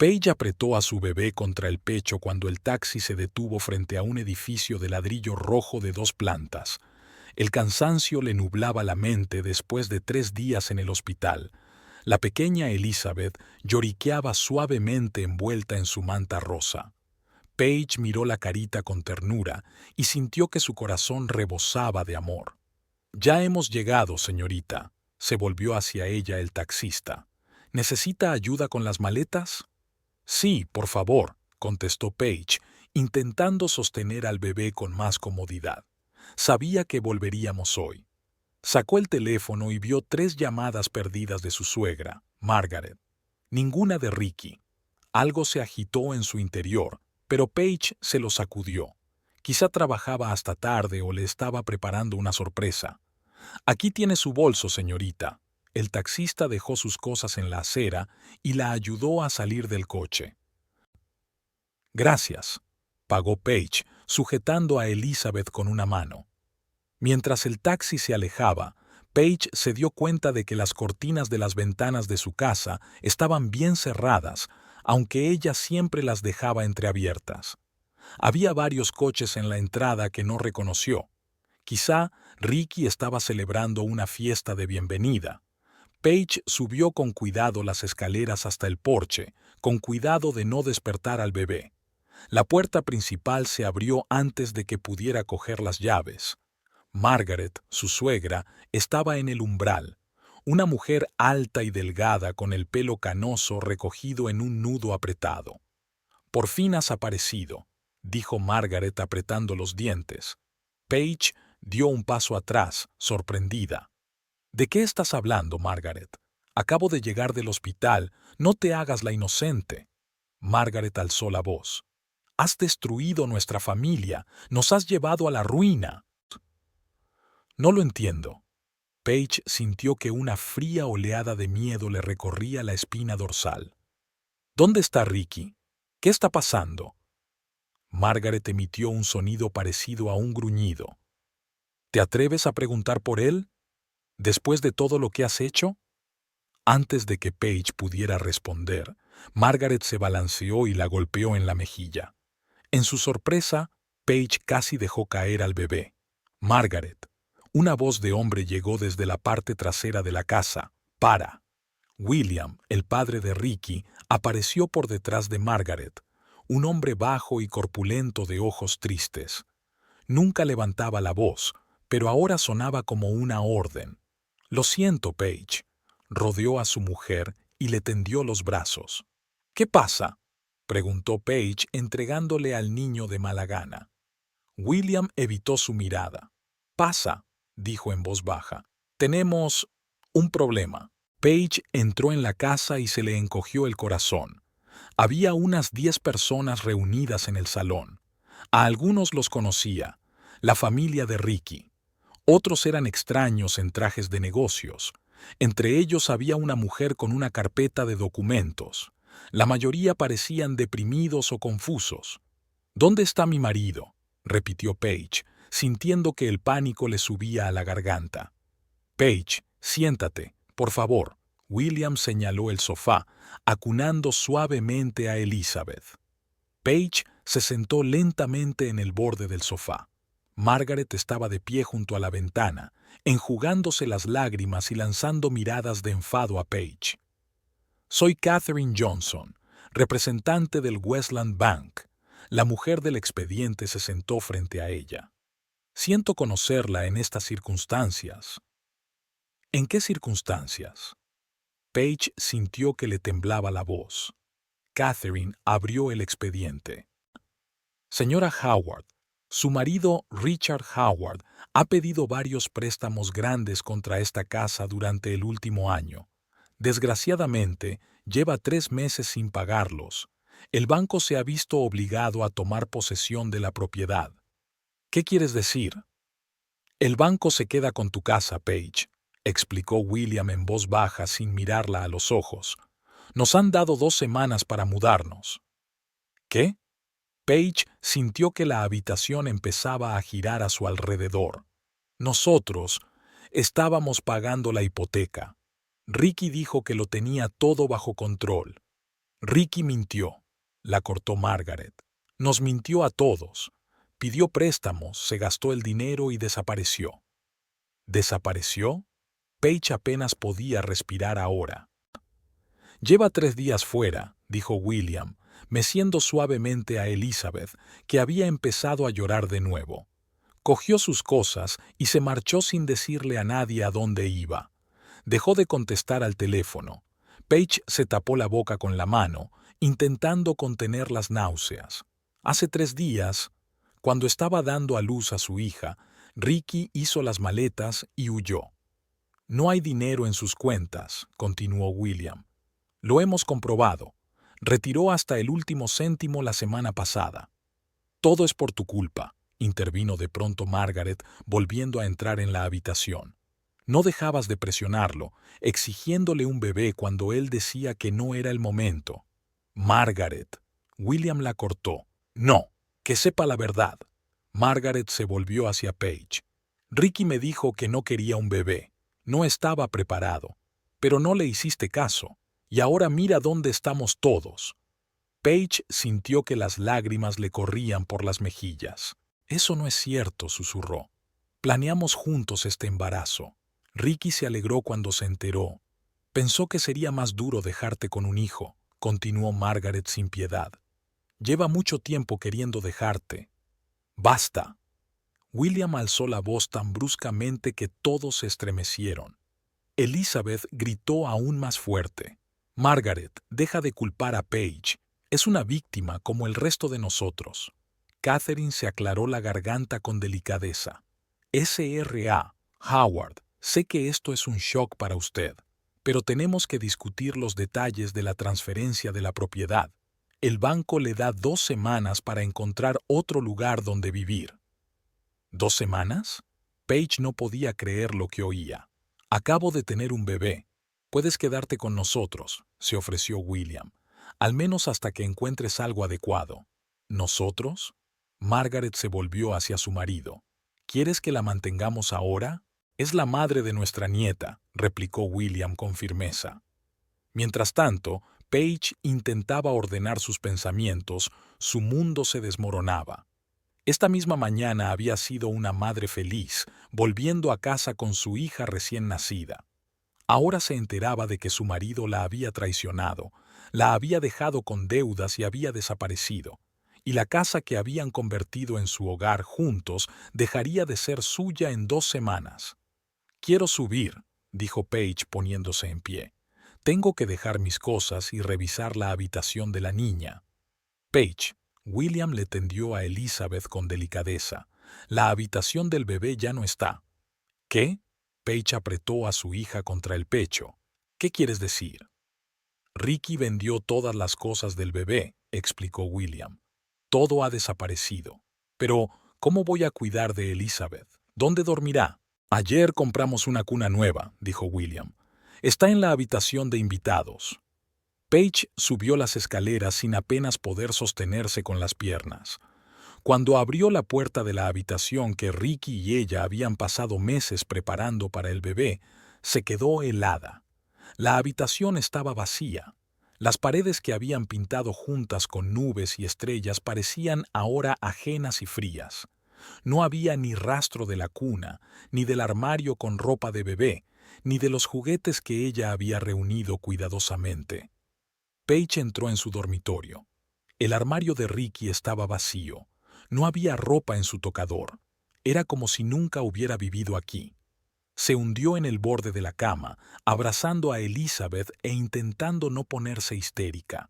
Paige apretó a su bebé contra el pecho cuando el taxi se detuvo frente a un edificio de ladrillo rojo de 2 plantas. El cansancio le nublaba la mente después de 3 días en el hospital. La pequeña Elizabeth lloriqueaba suavemente envuelta en su manta rosa. Paige miró la carita con ternura y sintió que su corazón rebosaba de amor. «Ya hemos llegado, señorita», se volvió hacia ella el taxista. «¿Necesita ayuda con las maletas?» «Sí, por favor», contestó Paige, intentando sostener al bebé con más comodidad. Sabía que volveríamos hoy. Sacó el teléfono y vio 3 llamadas perdidas de su suegra, Margaret. Ninguna de Ricky. Algo se agitó en su interior, pero Paige se lo sacudió. Quizá trabajaba hasta tarde o le estaba preparando una sorpresa. «Aquí tiene su bolso, señorita». El taxista dejó sus cosas en la acera y la ayudó a salir del coche. «Gracias», pagó Paige, sujetando a Elizabeth con una mano. Mientras el taxi se alejaba, Paige se dio cuenta de que las cortinas de las ventanas de su casa estaban bien cerradas, aunque ella siempre las dejaba entreabiertas. Había varios coches en la entrada que no reconoció. Quizá Ricky estaba celebrando una fiesta de bienvenida. Paige subió con cuidado las escaleras hasta el porche, con cuidado de no despertar al bebé. La puerta principal se abrió antes de que pudiera coger las llaves. Margaret, su suegra, estaba en el umbral, una mujer alta y delgada con el pelo canoso recogido en un nudo apretado. «Por fin has aparecido», dijo Margaret apretando los dientes. Paige dio un paso atrás, sorprendida. «¿De qué estás hablando, Margaret? Acabo de llegar del hospital, no te hagas la inocente». Margaret alzó la voz. «Has destruido nuestra familia, nos has llevado a la ruina». «No lo entiendo». Paige sintió que una fría oleada de miedo le recorría la espina dorsal. «¿Dónde está Ricky? ¿Qué está pasando?» Margaret emitió un sonido parecido a un gruñido. «¿Te atreves a preguntar por él? ¿Después de todo lo que has hecho?» Antes de que Paige pudiera responder, Margaret se balanceó y la golpeó en la mejilla. En su sorpresa, Paige casi dejó caer al bebé. «Margaret». Una voz de hombre llegó desde la parte trasera de la casa. «Para». William, el padre de Ricky, apareció por detrás de Margaret, un hombre bajo y corpulento de ojos tristes. Nunca levantaba la voz, pero ahora sonaba como una orden. «Lo siento, Paige». Rodeó a su mujer y le tendió los brazos. «¿Qué pasa?», preguntó Paige entregándole al niño de mala gana. William evitó su mirada. «Pasa», dijo en voz baja. «Tenemos un problema». Paige entró en la casa y se le encogió el corazón. Había unas 10 personas reunidas en el salón. A algunos los conocía, la familia de Ricky. Otros eran extraños en trajes de negocios. Entre ellos había una mujer con una carpeta de documentos. La mayoría parecían deprimidos o confusos. «¿Dónde está mi marido?», repitió Paige, sintiendo que el pánico le subía a la garganta. «Paige, siéntate, por favor». William señaló el sofá, acunando suavemente a Elizabeth. Paige se sentó lentamente en el borde del sofá. Margaret estaba de pie junto a la ventana, enjugándose las lágrimas y lanzando miradas de enfado a Paige. «Soy Katherine Johnson, representante del Westland Bank». La mujer del expediente se sentó frente a ella. «Siento conocerla en estas circunstancias». «¿En qué circunstancias?». Paige sintió que le temblaba la voz. Katherine abrió el expediente. «Señora Howard, su marido Richard Howard ha pedido varios préstamos grandes contra esta casa durante el último año. Desgraciadamente, lleva 3 meses sin pagarlos. El banco se ha visto obligado a tomar posesión de la propiedad». «¿Qué quieres decir?». «El banco se queda con tu casa, Paige», explicó William en voz baja sin mirarla a los ojos. «Nos han dado 2 semanas para mudarnos». «¿Qué?». Paige sintió que la habitación empezaba a girar a su alrededor. «Nosotros estábamos pagando la hipoteca. Ricky dijo que lo tenía todo bajo control». Ricky mintió, la cortó Margaret. Nos mintió a todos. Pidió préstamos, se gastó el dinero y desapareció. ¿Desapareció? Paige apenas podía respirar ahora. Lleva 3 días fuera, dijo William, meciendo suavemente a Elizabeth, que había empezado a llorar de nuevo. Cogió sus cosas y se marchó sin decirle a nadie a dónde iba. Dejó de contestar al teléfono. Paige se tapó la boca con la mano, intentando contener las náuseas. Hace 3 días, cuando estaba dando a luz a su hija, Ricky hizo las maletas y huyó. No hay dinero en sus cuentas, continuó William. Lo hemos comprobado. Retiró hasta el último céntimo la semana pasada. Todo es por tu culpa, intervino de pronto Margaret, volviendo a entrar en la habitación. No dejabas de presionarlo, exigiéndole un bebé cuando él decía que no era el momento. Margaret. William la cortó. No, que sepa la verdad. Margaret se volvió hacia Paige. Ricky me dijo que no quería un bebé. No estaba preparado. Pero no le hiciste caso. Y ahora mira dónde estamos todos. Paige sintió que las lágrimas le corrían por las mejillas. Eso no es cierto, susurró. Planeamos juntos este embarazo. Ricky se alegró cuando se enteró. Pensó que sería más duro dejarte con un hijo, continuó Margaret sin piedad. Lleva mucho tiempo queriendo dejarte. ¡Basta! William alzó la voz tan bruscamente que todos se estremecieron. Elizabeth gritó aún más fuerte. Margaret, deja de culpar a Paige. Es una víctima como el resto de nosotros. Catherine se aclaró la garganta con delicadeza. S.R.A. Howard, sé que esto es un shock para usted, pero tenemos que discutir los detalles de la transferencia de la propiedad. El banco le da 2 semanas para encontrar otro lugar donde vivir. ¿2 semanas? Paige no podía creer lo que oía. Acabo de tener un bebé. Puedes quedarte con nosotros, se ofreció William, al menos hasta que encuentres algo adecuado. ¿Nosotros? Margaret se volvió hacia su marido. ¿Quieres que la mantengamos ahora? Es la madre de nuestra nieta, replicó William con firmeza. Mientras tanto, Paige intentaba ordenar sus pensamientos, su mundo se desmoronaba. Esta misma mañana había sido una madre feliz, volviendo a casa con su hija recién nacida. Ahora se enteraba de que su marido la había traicionado, la había dejado con deudas y había desaparecido, y la casa que habían convertido en su hogar juntos dejaría de ser suya en 2 semanas. «Quiero subir», dijo Paige poniéndose en pie. «Tengo que dejar mis cosas y revisar la habitación de la niña». «Paige», William le tendió a Elizabeth con delicadeza. «La habitación del bebé ya no está». «¿Qué?». Paige apretó a su hija contra el pecho. «¿Qué quieres decir?». «Ricky vendió todas las cosas del bebé», explicó William. «Todo ha desaparecido. Pero, ¿cómo voy a cuidar de Elizabeth? ¿Dónde dormirá?». «Ayer compramos una cuna nueva», dijo William. «Está en la habitación de invitados». Paige subió las escaleras sin apenas poder sostenerse con las piernas. Cuando abrió la puerta de la habitación que Ricky y ella habían pasado meses preparando para el bebé, se quedó helada. La habitación estaba vacía. Las paredes que habían pintado juntas con nubes y estrellas parecían ahora ajenas y frías. No había ni rastro de la cuna, ni del armario con ropa de bebé, ni de los juguetes que ella había reunido cuidadosamente. Paige entró en su dormitorio. El armario de Ricky estaba vacío. No había ropa en su tocador. Era como si nunca hubiera vivido aquí. Se hundió en el borde de la cama, abrazando a Elizabeth e intentando no ponerse histérica.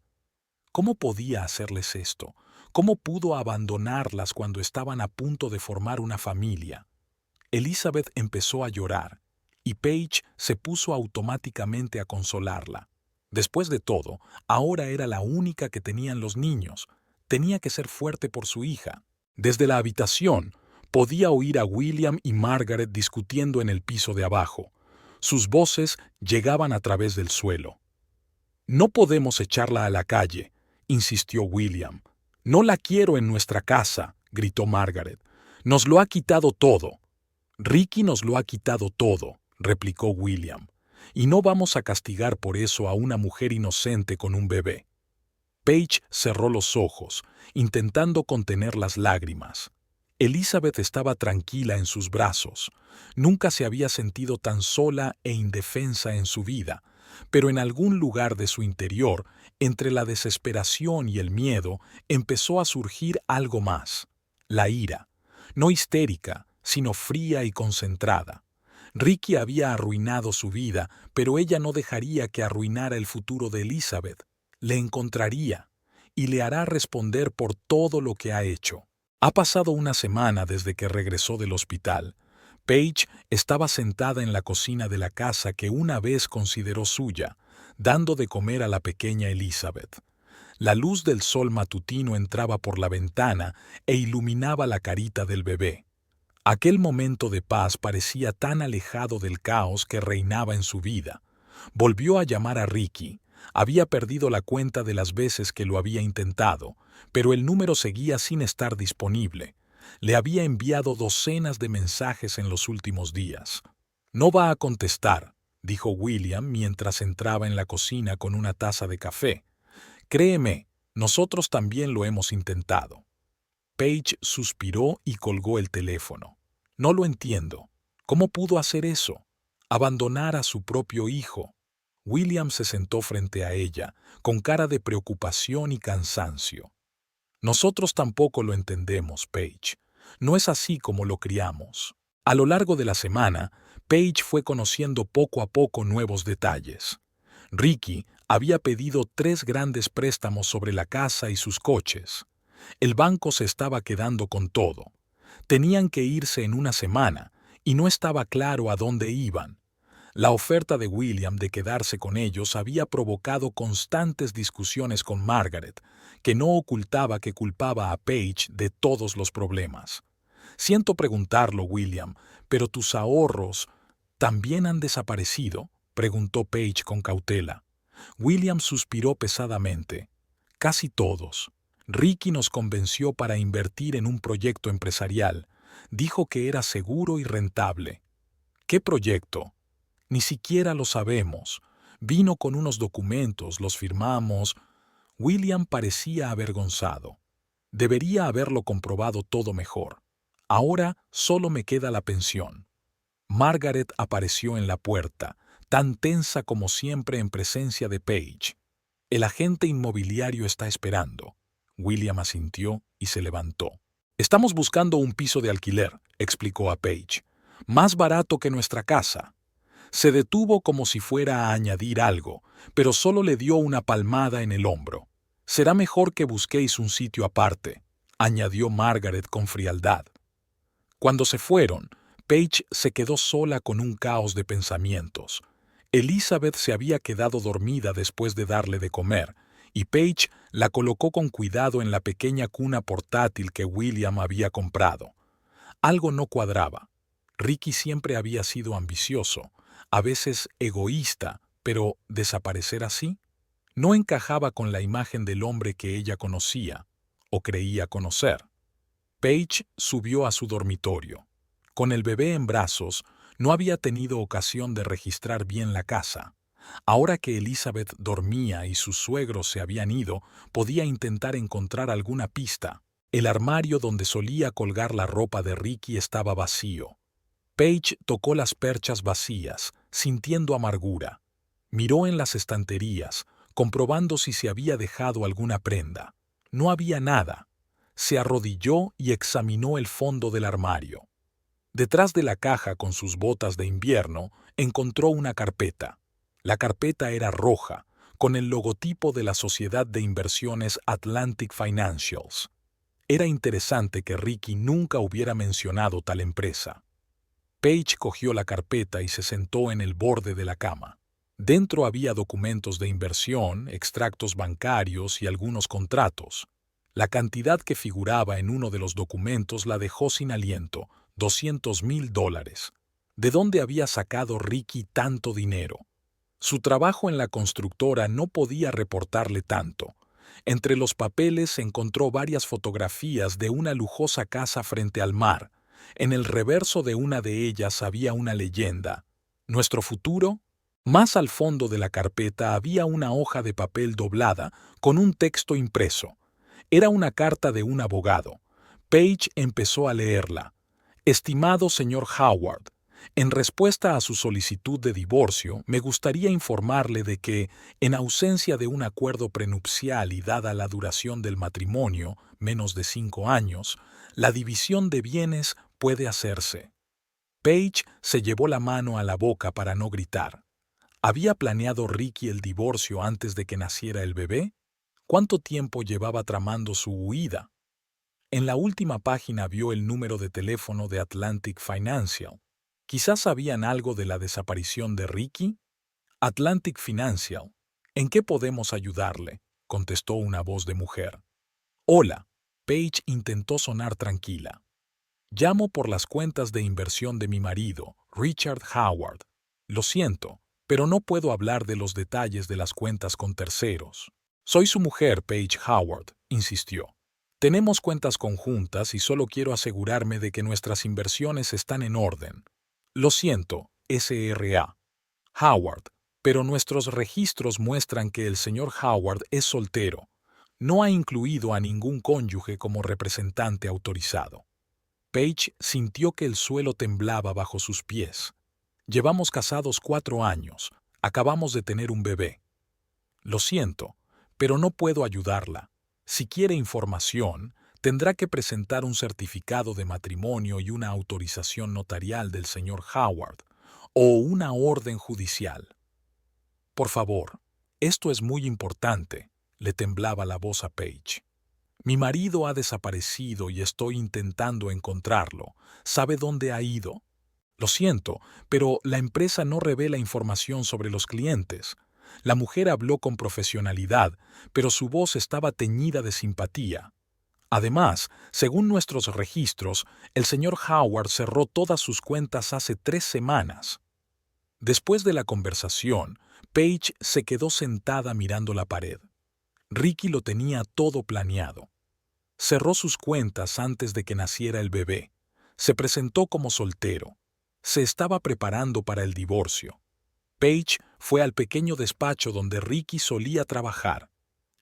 ¿Cómo podía hacerles esto? ¿Cómo pudo abandonarlas cuando estaban a punto de formar una familia? Elizabeth empezó a llorar, y Paige se puso automáticamente a consolarla. Después de todo, ahora era la única que tenían los niños. Tenía que ser fuerte por su hija. Desde la habitación, podía oír a William y Margaret discutiendo en el piso de abajo. Sus voces llegaban a través del suelo. «No podemos echarla a la calle», insistió William. «No la quiero en nuestra casa», gritó Margaret. «Nos lo ha quitado todo». «Ricky nos lo ha quitado todo», replicó William. «Y no vamos a castigar por eso a una mujer inocente con un bebé». Paige cerró los ojos, intentando contener las lágrimas. Elizabeth estaba tranquila en sus brazos. Nunca se había sentido tan sola e indefensa en su vida, pero en algún lugar de su interior, entre la desesperación y el miedo, empezó a surgir algo más: la ira, no histérica, sino fría y concentrada. Ricky había arruinado su vida, pero ella no dejaría que arruinara el futuro de Elizabeth. Le encontraría y le hará responder por todo lo que ha hecho. Ha pasado una semana desde que regresó del hospital. Paige estaba sentada en la cocina de la casa que una vez consideró suya, dando de comer a la pequeña Elizabeth. La luz del sol matutino entraba por la ventana e iluminaba la carita del bebé. Aquel momento de paz parecía tan alejado del caos que reinaba en su vida. Volvió a llamar a Ricky. Había perdido la cuenta de las veces que lo había intentado, pero el número seguía sin estar disponible. Le había enviado docenas de mensajes en los últimos días. «No va a contestar», dijo William mientras entraba en la cocina con una taza de café. «Créeme, nosotros también lo hemos intentado». Paige suspiró y colgó el teléfono. «No lo entiendo. ¿Cómo pudo hacer eso? Abandonar a su propio hijo». William se sentó frente a ella, con cara de preocupación y cansancio. «Nosotros tampoco lo entendemos, Paige. No es así como lo criamos». A lo largo de la semana, Paige fue conociendo poco a poco nuevos detalles. Ricky había pedido 3 grandes préstamos sobre la casa y sus coches. El banco se estaba quedando con todo. Tenían que irse en una semana y no estaba claro a dónde iban. La oferta de William de quedarse con ellos había provocado constantes discusiones con Margaret, que no ocultaba que culpaba a Paige de todos los problemas. «Siento preguntarlo, William, pero tus ahorros ¿también han desaparecido?», preguntó Paige con cautela. William suspiró pesadamente. «Casi todos. Ricky nos convenció para invertir en un proyecto empresarial. Dijo que era seguro y rentable». «¿Qué proyecto?». «Ni siquiera lo sabemos. Vino con unos documentos, los firmamos». William parecía avergonzado. «Debería haberlo comprobado todo mejor. Ahora solo me queda la pensión». Margaret apareció en la puerta, tan tensa como siempre en presencia de Paige. «El agente inmobiliario está esperando». William asintió y se levantó. «Estamos buscando un piso de alquiler», explicó a Paige. «Más barato que nuestra casa». Se detuvo como si fuera a añadir algo, pero solo le dio una palmada en el hombro. «Será mejor que busquéis un sitio aparte», añadió Margaret con frialdad. Cuando se fueron, Paige se quedó sola con un caos de pensamientos. Elizabeth se había quedado dormida después de darle de comer, y Paige la colocó con cuidado en la pequeña cuna portátil que William había comprado. Algo no cuadraba. Ricky siempre había sido ambicioso, a veces egoísta, pero ¿desaparecer así? No encajaba con la imagen del hombre que ella conocía, o creía conocer. Paige subió a su dormitorio. Con el bebé en brazos, no había tenido ocasión de registrar bien la casa. Ahora que Elizabeth dormía y sus suegros se habían ido, podía intentar encontrar alguna pista. El armario donde solía colgar la ropa de Ricky estaba vacío. Paige tocó las perchas vacías, sintiendo amargura. Miró en las estanterías, comprobando si se había dejado alguna prenda. No había nada. Se arrodilló y examinó el fondo del armario. Detrás de la caja con sus botas de invierno, encontró una carpeta. La carpeta era roja, con el logotipo de la sociedad de inversiones Atlantic Financials. Era interesante que Ricky nunca hubiera mencionado tal empresa. Paige cogió la carpeta y se sentó en el borde de la cama. Dentro había documentos de inversión, extractos bancarios y algunos contratos. La cantidad que figuraba en uno de los documentos la dejó sin aliento: $200,000. ¿De dónde había sacado Ricky tanto dinero? Su trabajo en la constructora no podía reportarle tanto. Entre los papeles encontró varias fotografías de una lujosa casa frente al mar. En el reverso de una de ellas había una leyenda: «Nuestro futuro, Más al fondo de la carpeta había una hoja de papel doblada con un texto impreso. Era una carta de un abogado. Page empezó a leerla. Estimado señor Howard, en respuesta a su solicitud de divorcio, me gustaría informarle de que, en ausencia de un acuerdo prenupcial y dada la duración del matrimonio, menos de 5 años, la división de bienes puede hacerse. Page se llevó la mano a la boca para no gritar. ¿Había planeado Ricky el divorcio antes de que naciera el bebé? ¿Cuánto tiempo llevaba tramando su huida? En la última página vio el número de teléfono de Atlantic Financial. ¿Quizás sabían algo de la desaparición de Ricky? Atlantic Financial. ¿En qué podemos ayudarle?, contestó una voz de mujer. Hola. Page intentó sonar tranquila. Llamo por las cuentas de inversión de mi marido, Richard Howard. Lo siento, pero no puedo hablar de los detalles de las cuentas con terceros. Soy su mujer, Paige Howard, insistió. Tenemos cuentas conjuntas y solo quiero asegurarme de que nuestras inversiones están en orden. Lo siento, S.R.A. Howard, pero nuestros registros muestran que el señor Howard es soltero. No ha incluido a ningún cónyuge como representante autorizado. Page sintió que el suelo temblaba bajo sus pies. Llevamos casados 4 años. Acabamos de tener un bebé. Lo siento, pero no puedo ayudarla. Si quiere información, tendrá que presentar un certificado de matrimonio y una autorización notarial del señor Howard, o una orden judicial. Por favor, esto es muy importante, le temblaba la voz a Page. Mi marido ha desaparecido y estoy intentando encontrarlo. ¿Sabe dónde ha ido? Lo siento, pero la empresa no revela información sobre los clientes. La mujer habló con profesionalidad, pero su voz estaba teñida de simpatía. Además, según nuestros registros, el señor Howard cerró todas sus cuentas hace 3 semanas. Después de la conversación, Page se quedó sentada mirando la pared. Ricky lo tenía todo planeado. Cerró sus cuentas antes de que naciera el bebé. Se presentó como soltero. Se estaba preparando para el divorcio. Page fue al pequeño despacho donde Ricky solía trabajar.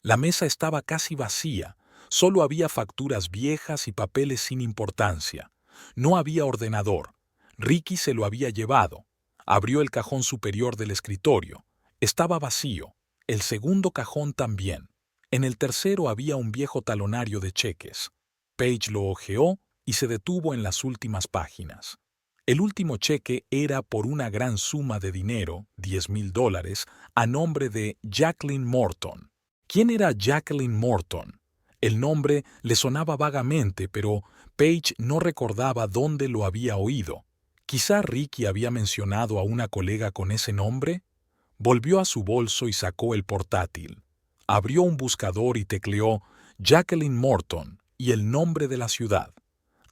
La mesa estaba casi vacía. Solo había facturas viejas y papeles sin importancia. No había ordenador. Ricky se lo había llevado. Abrió el cajón superior del escritorio. Estaba vacío. El segundo cajón también. En el tercero había un viejo talonario de cheques. Page lo hojeó y se detuvo en las últimas páginas. El último cheque era por una gran suma de dinero, $10,000, a nombre de Jacqueline Morton. ¿Quién era Jacqueline Morton? El nombre le sonaba vagamente, pero Page no recordaba dónde lo había oído. ¿Quizá Ricky había mencionado a una colega con ese nombre? Volvió a su bolso y sacó el portátil. Abrió un buscador y tecleó Jacqueline Morton y el nombre de la ciudad.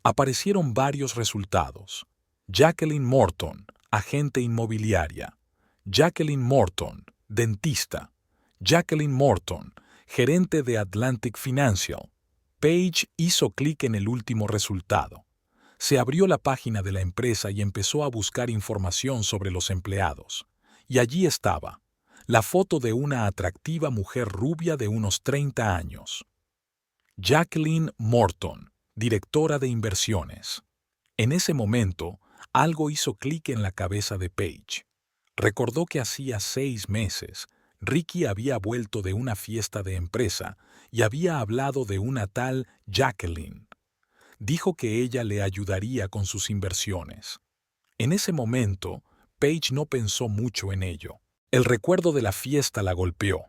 Aparecieron varios resultados. Jacqueline Morton, agente inmobiliaria. Jacqueline Morton, dentista. Jacqueline Morton, gerente de Atlantic Financial. Page hizo clic en el último resultado. Se abrió la página de la empresa y empezó a buscar información sobre los empleados. Y allí estaba, la foto de una atractiva mujer rubia de unos 30 años. Jacqueline Morton, directora de inversiones. En ese momento, algo hizo clic en la cabeza de Page. Recordó que hacía 6 meses, Ricky había vuelto de una fiesta de empresa y había hablado de una tal Jacqueline. Dijo que ella le ayudaría con sus inversiones. En ese momento, Page no pensó mucho en ello. El recuerdo de la fiesta la golpeó.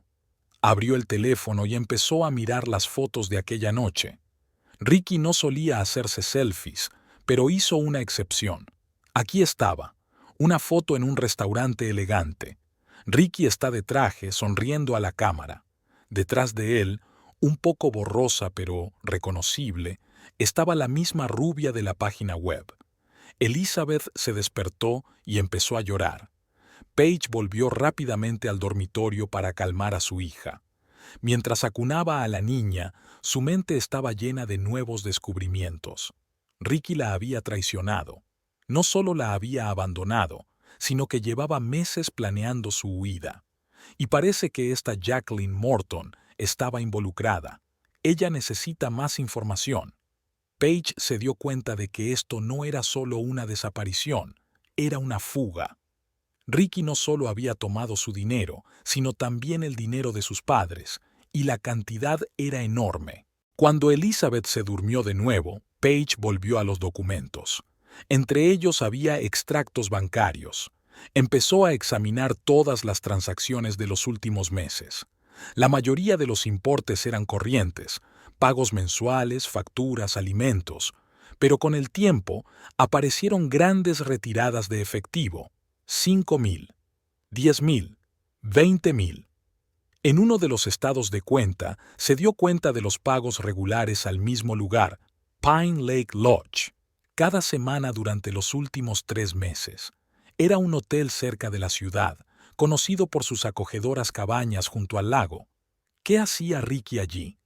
Abrió el teléfono y empezó a mirar las fotos de aquella noche. Ricky no solía hacerse selfies, pero hizo una excepción. Aquí estaba, una foto en un restaurante elegante. Ricky está de traje, sonriendo a la cámara. Detrás de él, un poco borrosa pero reconocible, estaba la misma rubia de la página web. Elizabeth se despertó y empezó a llorar. Page volvió rápidamente al dormitorio para calmar a su hija. Mientras acunaba a la niña, su mente estaba llena de nuevos descubrimientos. Ricky la había traicionado. No solo la había abandonado, sino que llevaba meses planeando su huida. Y parece que esta Jacqueline Morton estaba involucrada. Ella necesita más información. Paige se dio cuenta de que esto no era solo una desaparición, era una fuga. Ricky no solo había tomado su dinero, sino también el dinero de sus padres, y la cantidad era enorme. Cuando Elizabeth se durmió de nuevo, Paige volvió a los documentos. Entre ellos había extractos bancarios. Empezó a examinar todas las transacciones de los últimos meses. La mayoría de los importes eran corrientes, pagos mensuales, facturas, alimentos. Pero con el tiempo aparecieron grandes retiradas de efectivo. 5,000, 10,000, 20,000. En uno de los estados de cuenta se dio cuenta de los pagos regulares al mismo lugar, Pine Lake Lodge, cada semana durante los últimos 3 meses. Era un hotel cerca de la ciudad, conocido por sus acogedoras cabañas junto al lago. ¿Qué hacía Ricky allí?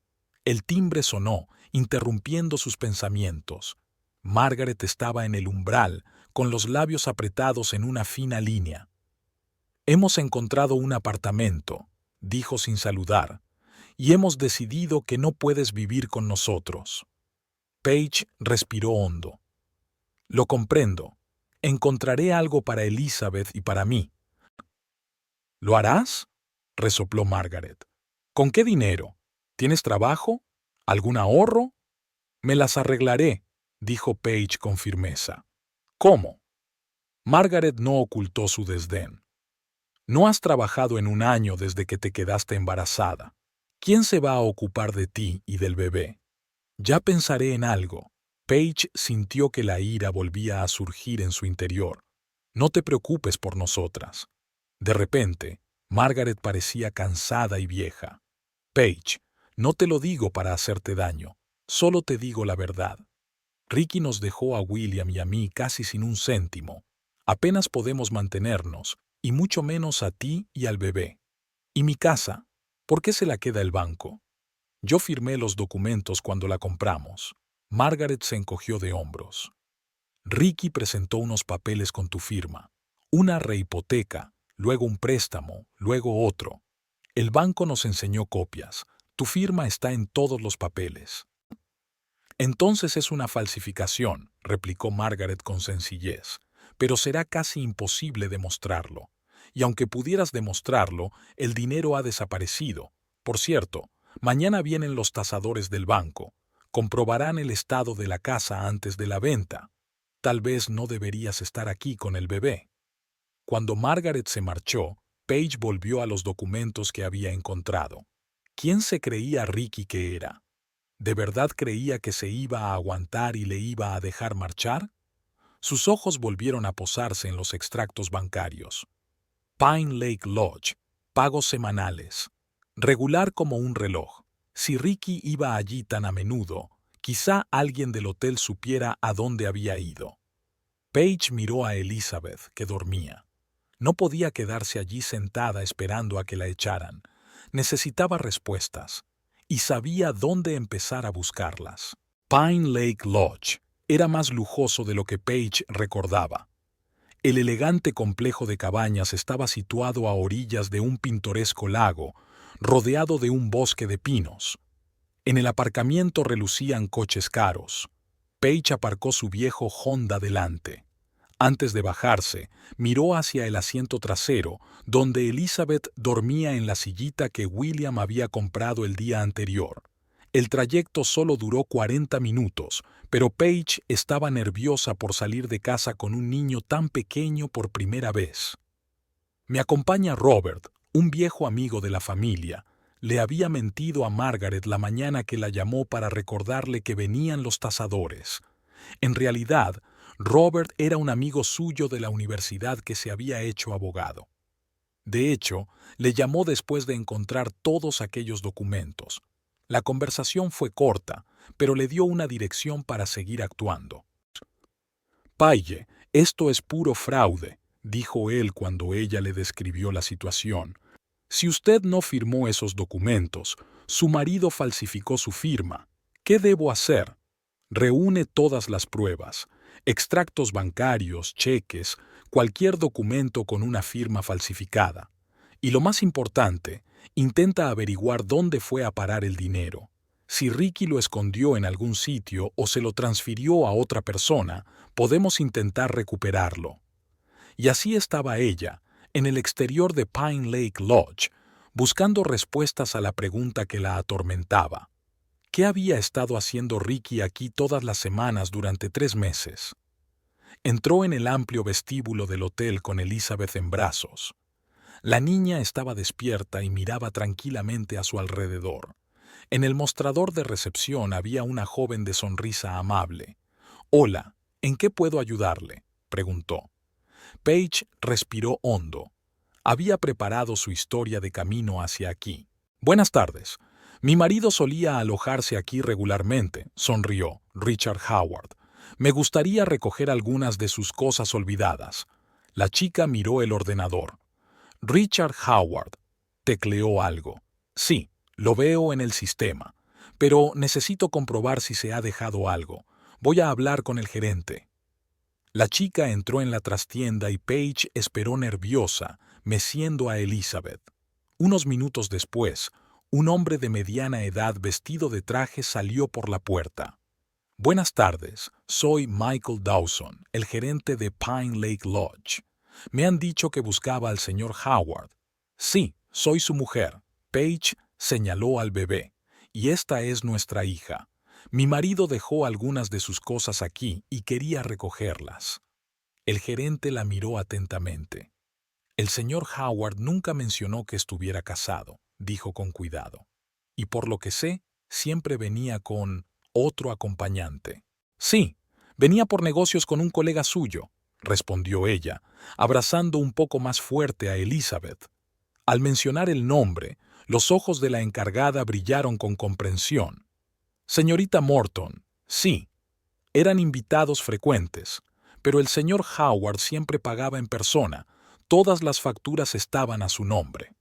El timbre sonó, interrumpiendo sus pensamientos. Margaret estaba en el umbral, con los labios apretados en una fina línea. «Hemos encontrado un apartamento», dijo sin saludar, «y hemos decidido que no puedes vivir con nosotros». Paige respiró hondo. «Lo comprendo. Encontraré algo para Elizabeth y para mí». «¿Lo harás?», resopló Margaret. «¿Con qué dinero? ¿Tienes trabajo? ¿Algún ahorro?» «Me las arreglaré», dijo Paige con firmeza. «¿Cómo?». Margaret no ocultó su desdén. «No has trabajado en 1 año desde que te quedaste embarazada. ¿Quién se va a ocupar de ti y del bebé?». «Ya pensaré en algo». Paige sintió que la ira volvía a surgir en su interior. «No te preocupes por nosotras». De repente, Margaret parecía cansada y vieja. «Paige, no te lo digo para hacerte daño, solo te digo la verdad. Ricky nos dejó a William y a mí casi sin un céntimo. Apenas podemos mantenernos, y mucho menos a ti y al bebé. ¿Y mi casa? ¿Por qué se la queda el banco? Yo firmé los documentos cuando la compramos». Margaret se encogió de hombros. «Ricky presentó unos papeles con tu firma. Una rehipoteca, luego un préstamo, luego otro. El banco nos enseñó copias. Tu firma está en todos los papeles». «Entonces es una falsificación», replicó Margaret con sencillez, «pero será casi imposible demostrarlo. Y aunque pudieras demostrarlo, el dinero ha desaparecido. Por cierto, mañana vienen los tasadores del banco. Comprobarán el estado de la casa antes de la venta. Tal vez no deberías estar aquí con el bebé». Cuando Margaret se marchó, Paige volvió a los documentos que había encontrado. ¿Quién se creía Ricky que era? ¿De verdad creía que se iba a aguantar y le iba a dejar marchar? Sus ojos volvieron a posarse en los extractos bancarios. Pine Lake Lodge, pagos semanales. Regular como un reloj. Si Ricky iba allí tan a menudo, quizá alguien del hotel supiera a dónde había ido. Paige miró a Elizabeth, que dormía. No podía quedarse allí sentada esperando a que la echaran. Necesitaba respuestas, y sabía dónde empezar a buscarlas. Pine Lake Lodge era más lujoso de lo que Paige recordaba. El elegante complejo de cabañas estaba situado a orillas de un pintoresco lago, rodeado de un bosque de pinos. En el aparcamiento relucían coches caros. Paige aparcó su viejo Honda delante. Antes de bajarse, miró hacia el asiento trasero, donde Elizabeth dormía en la sillita que William había comprado el día anterior. El trayecto solo duró 40 minutos, pero Paige estaba nerviosa por salir de casa con un niño tan pequeño por primera vez. «Me acompaña Robert, un viejo amigo de la familia». Le había mentido a Margaret la mañana que la llamó para recordarle que venían los tasadores. En realidad, Robert era un amigo suyo de la universidad que se había hecho abogado. De hecho, le llamó después de encontrar todos aquellos documentos. La conversación fue corta, pero le dio una dirección para seguir actuando. «Paige, esto es puro fraude», dijo él cuando ella le describió la situación. «Si usted no firmó esos documentos, su marido falsificó su firma. ¿Qué debo hacer? Reúne todas las pruebas. extractos bancarios, cheques, cualquier documento con una firma falsificada. Y lo más importante, intenta averiguar dónde fue a parar el dinero. Si Ricky lo escondió en algún sitio o se lo transfirió a otra persona, podemos intentar recuperarlo. Y así estaba ella, en el exterior de Pine Lake Lodge, buscando respuestas a la pregunta que la atormentaba. ¿Qué había estado haciendo Ricky aquí todas las semanas durante 3 meses? Entró en el amplio vestíbulo del hotel con Elizabeth en brazos. La niña estaba despierta y miraba tranquilamente a su alrededor. En el mostrador de recepción había una joven de sonrisa amable. «Hola, ¿en qué puedo ayudarle?», preguntó. Paige respiró hondo. Había preparado su historia de camino hacia aquí. «Buenas tardes. Mi marido solía alojarse aquí regularmente», sonrió Richard Howard. «Me gustaría recoger algunas de sus cosas olvidadas». La chica miró el ordenador. «Richard Howard», tecleó algo. «Sí, lo veo en el sistema. Pero necesito comprobar si se ha dejado algo. Voy a hablar con el gerente». La chica entró en la trastienda y Paige esperó nerviosa, meciendo a Elizabeth. Unos minutos después, un hombre de mediana edad vestido de traje salió por la puerta. «Buenas tardes, soy Michael Dawson, el gerente de Pine Lake Lodge. Me han dicho que buscaba al señor Howard». «Sí, soy su mujer», Paige señaló al bebé. «Y esta es nuestra hija. Mi marido dejó algunas de sus cosas aquí y quería recogerlas». El gerente la miró atentamente. «El señor Howard nunca mencionó que estuviera casado», dijo con cuidado. «Y por lo que sé, siempre venía con otro acompañante». «Sí, venía por negocios con un colega suyo», respondió ella, abrazando un poco más fuerte a Elizabeth. Al mencionar el nombre, los ojos de la encargada brillaron con comprensión. «Señorita Morton, sí, eran invitados frecuentes, pero el señor Howard siempre pagaba en persona. Todas las facturas estaban a su nombre».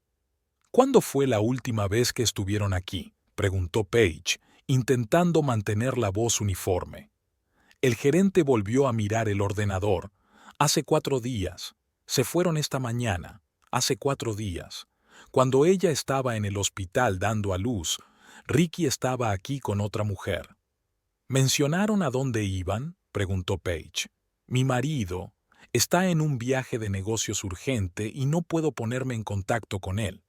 «¿Cuándo fue la última vez que estuvieron aquí?», preguntó Paige, intentando mantener la voz uniforme. El gerente volvió a mirar el ordenador. «Hace 4 días. Se fueron esta mañana. Hace 4 días. Cuando ella estaba en el hospital dando a luz, Ricky estaba aquí con otra mujer». «¿Mencionaron a dónde iban?», preguntó Paige. «Mi marido está en un viaje de negocios urgente y no puedo ponerme en contacto con él».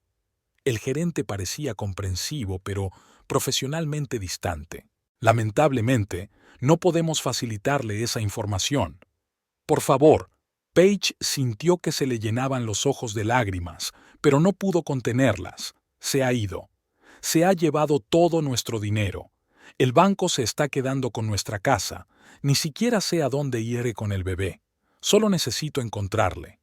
El gerente parecía comprensivo, pero profesionalmente distante. «Lamentablemente, no podemos facilitarle esa información». «Por favor». Paige sintió que se le llenaban los ojos de lágrimas, pero no pudo contenerlas. «Se ha ido. Se ha llevado todo nuestro dinero. El banco se está quedando con nuestra casa. Ni siquiera sé a dónde iré con el bebé. Solo necesito encontrarle».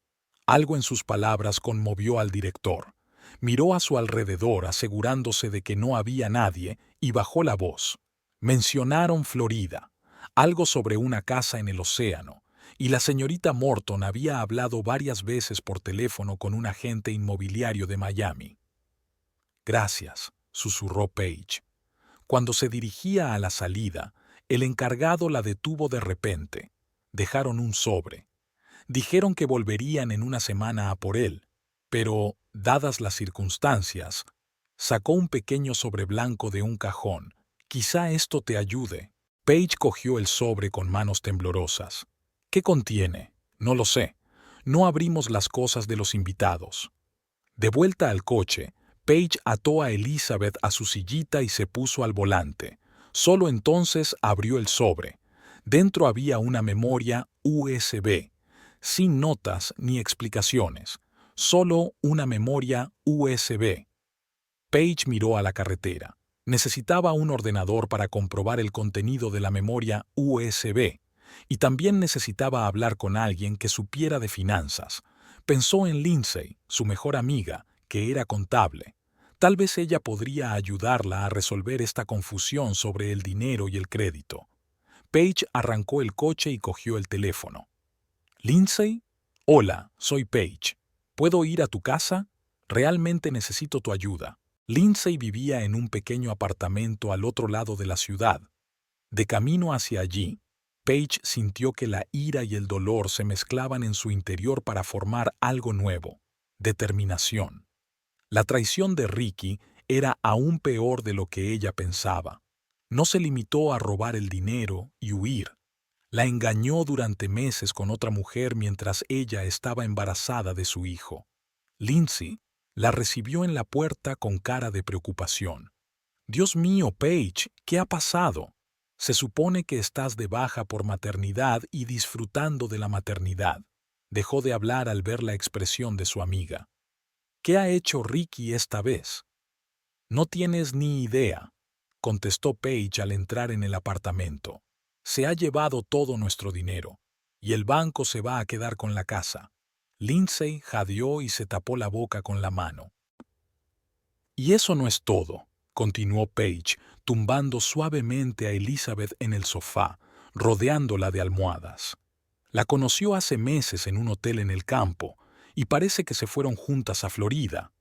Algo en sus palabras conmovió al director. Miró a su alrededor asegurándose de que no había nadie y bajó la voz. Mencionaron Florida, algo sobre una casa en el océano, y la señorita Morton había hablado varias veces por teléfono con un agente inmobiliario de Miami. «Gracias», susurró Paige. Cuando se dirigía a la salida, el encargado la detuvo de repente. Dejaron un sobre. Dijeron que volverían en una semana a por él, pero, dadas las circunstancias, sacó un pequeño sobre blanco de un cajón. «Quizá esto te ayude». Paige cogió el sobre con manos temblorosas. «¿Qué contiene?». «No lo sé. No abrimos las cosas de los invitados». De vuelta al coche, Paige ató a Elizabeth a su sillita y se puso al volante. Solo entonces abrió el sobre. Dentro había una memoria USB, sin notas ni explicaciones. Solo una memoria USB. Paige miró a la carretera. Necesitaba un ordenador para comprobar el contenido de la memoria USB, y también necesitaba hablar con alguien que supiera de finanzas. Pensó en Lindsay, su mejor amiga, que era contable. Tal vez ella podría ayudarla a resolver esta confusión sobre el dinero y el crédito. Paige arrancó el coche y cogió el teléfono. «¿Lindsay? Hola, soy Paige. ¿Puedo ir a tu casa? Realmente necesito tu ayuda». Lindsay vivía en un pequeño apartamento al otro lado de la ciudad. De camino hacia allí, Paige sintió que la ira y el dolor se mezclaban en su interior para formar algo nuevo: determinación. La traición de Ricky era aún peor de lo que ella pensaba. No se limitó a robar el dinero y huir. La engañó durante meses con otra mujer mientras ella estaba embarazada de su hijo. Lindsay la recibió en la puerta con cara de preocupación. «Dios mío, Paige, ¿qué ha pasado? Se supone que estás de baja por maternidad y disfrutando de la maternidad». Dejó de hablar al ver la expresión de su amiga. «¿Qué ha hecho Ricky esta vez?» «No tienes ni idea», contestó Paige al entrar en el apartamento. «Se ha llevado todo nuestro dinero, y el banco se va a quedar con la casa». Lindsay jadeó y se tapó la boca con la mano. «Y eso no es todo», continuó Paige, tumbando suavemente a Elizabeth en el sofá, rodeándola de almohadas. «La conoció hace meses en un hotel en el campo, y parece que se fueron juntas a Florida».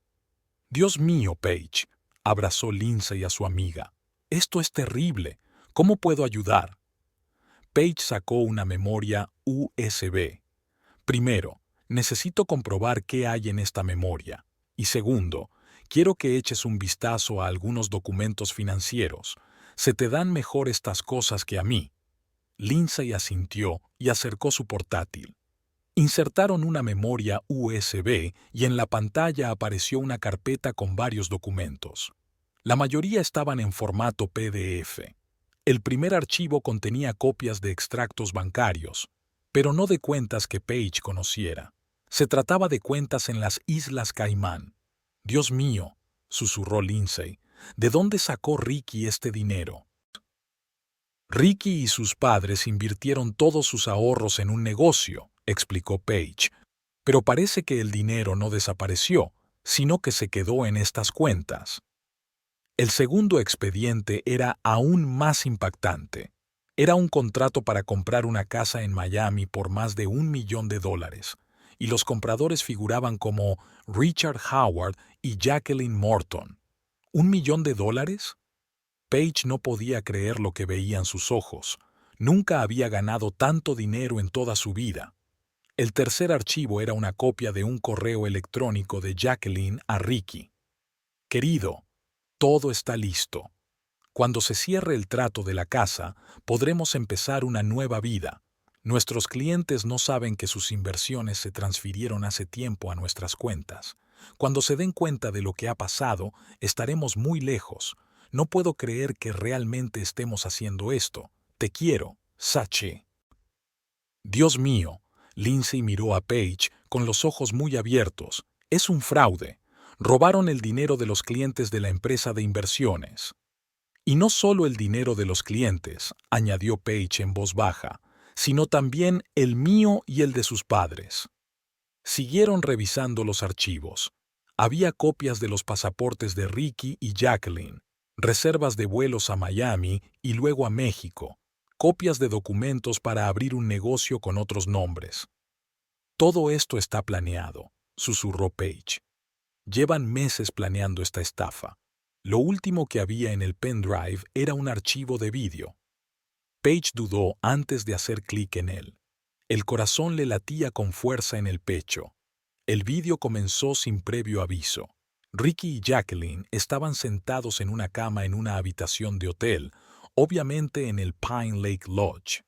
«Dios mío, Paige», abrazó Lindsay a su amiga. «Esto es terrible. ¿Cómo puedo ayudar?» Paige sacó una memoria USB. «Primero, necesito comprobar qué hay en esta memoria. Y segundo, quiero que eches un vistazo a algunos documentos financieros. Se te dan mejor estas cosas que a mí». Lindsay asintió y acercó su portátil. Insertaron una memoria USB y en la pantalla apareció una carpeta con varios documentos. La mayoría estaban en formato PDF. El primer archivo contenía copias de extractos bancarios, pero no de cuentas que Paige conociera. Se trataba de cuentas en las Islas Caimán. «Dios mío», susurró Lindsay, «¿de dónde sacó Ricky este dinero?» «Ricky y sus padres invirtieron todos sus ahorros en un negocio», explicó Paige, «pero parece que el dinero no desapareció, sino que se quedó en estas cuentas». El segundo expediente era aún más impactante. Era un contrato para comprar una casa en Miami por más de $1 millón, y los compradores figuraban como Richard Howard y Jacqueline Morton. ¿$1 millón? Paige no podía creer lo que veían sus ojos. Nunca había ganado tanto dinero en toda su vida. El tercer archivo era una copia de un correo electrónico de Jacqueline a Ricky. «Querido, todo está listo. Cuando se cierre el trato de la casa, podremos empezar una nueva vida. Nuestros clientes no saben que sus inversiones se transfirieron hace tiempo a nuestras cuentas. Cuando se den cuenta de lo que ha pasado, estaremos muy lejos. No puedo creer que realmente estemos haciendo esto. Te quiero, Sachi». «Dios mío», Lindsay miró a Paige con los ojos muy abiertos. «Es un fraude. Robaron el dinero de los clientes de la empresa de inversiones». «Y no solo el dinero de los clientes», añadió Paige en voz baja, «sino también el mío y el de sus padres». Siguieron revisando los archivos. Había copias de los pasaportes de Ricky y Jacqueline, reservas de vuelos a Miami y luego a México, copias de documentos para abrir un negocio con otros nombres. «Todo esto está planeado», susurró Paige. «Llevan meses planeando esta estafa. Lo último que había en el pendrive era un archivo de vídeo». Paige dudó antes de hacer clic en él. El corazón le latía con fuerza en el pecho. El vídeo comenzó sin previo aviso. Ricky y Jacqueline estaban sentados en una cama en una habitación de hotel, obviamente en el Pine Lake Lodge.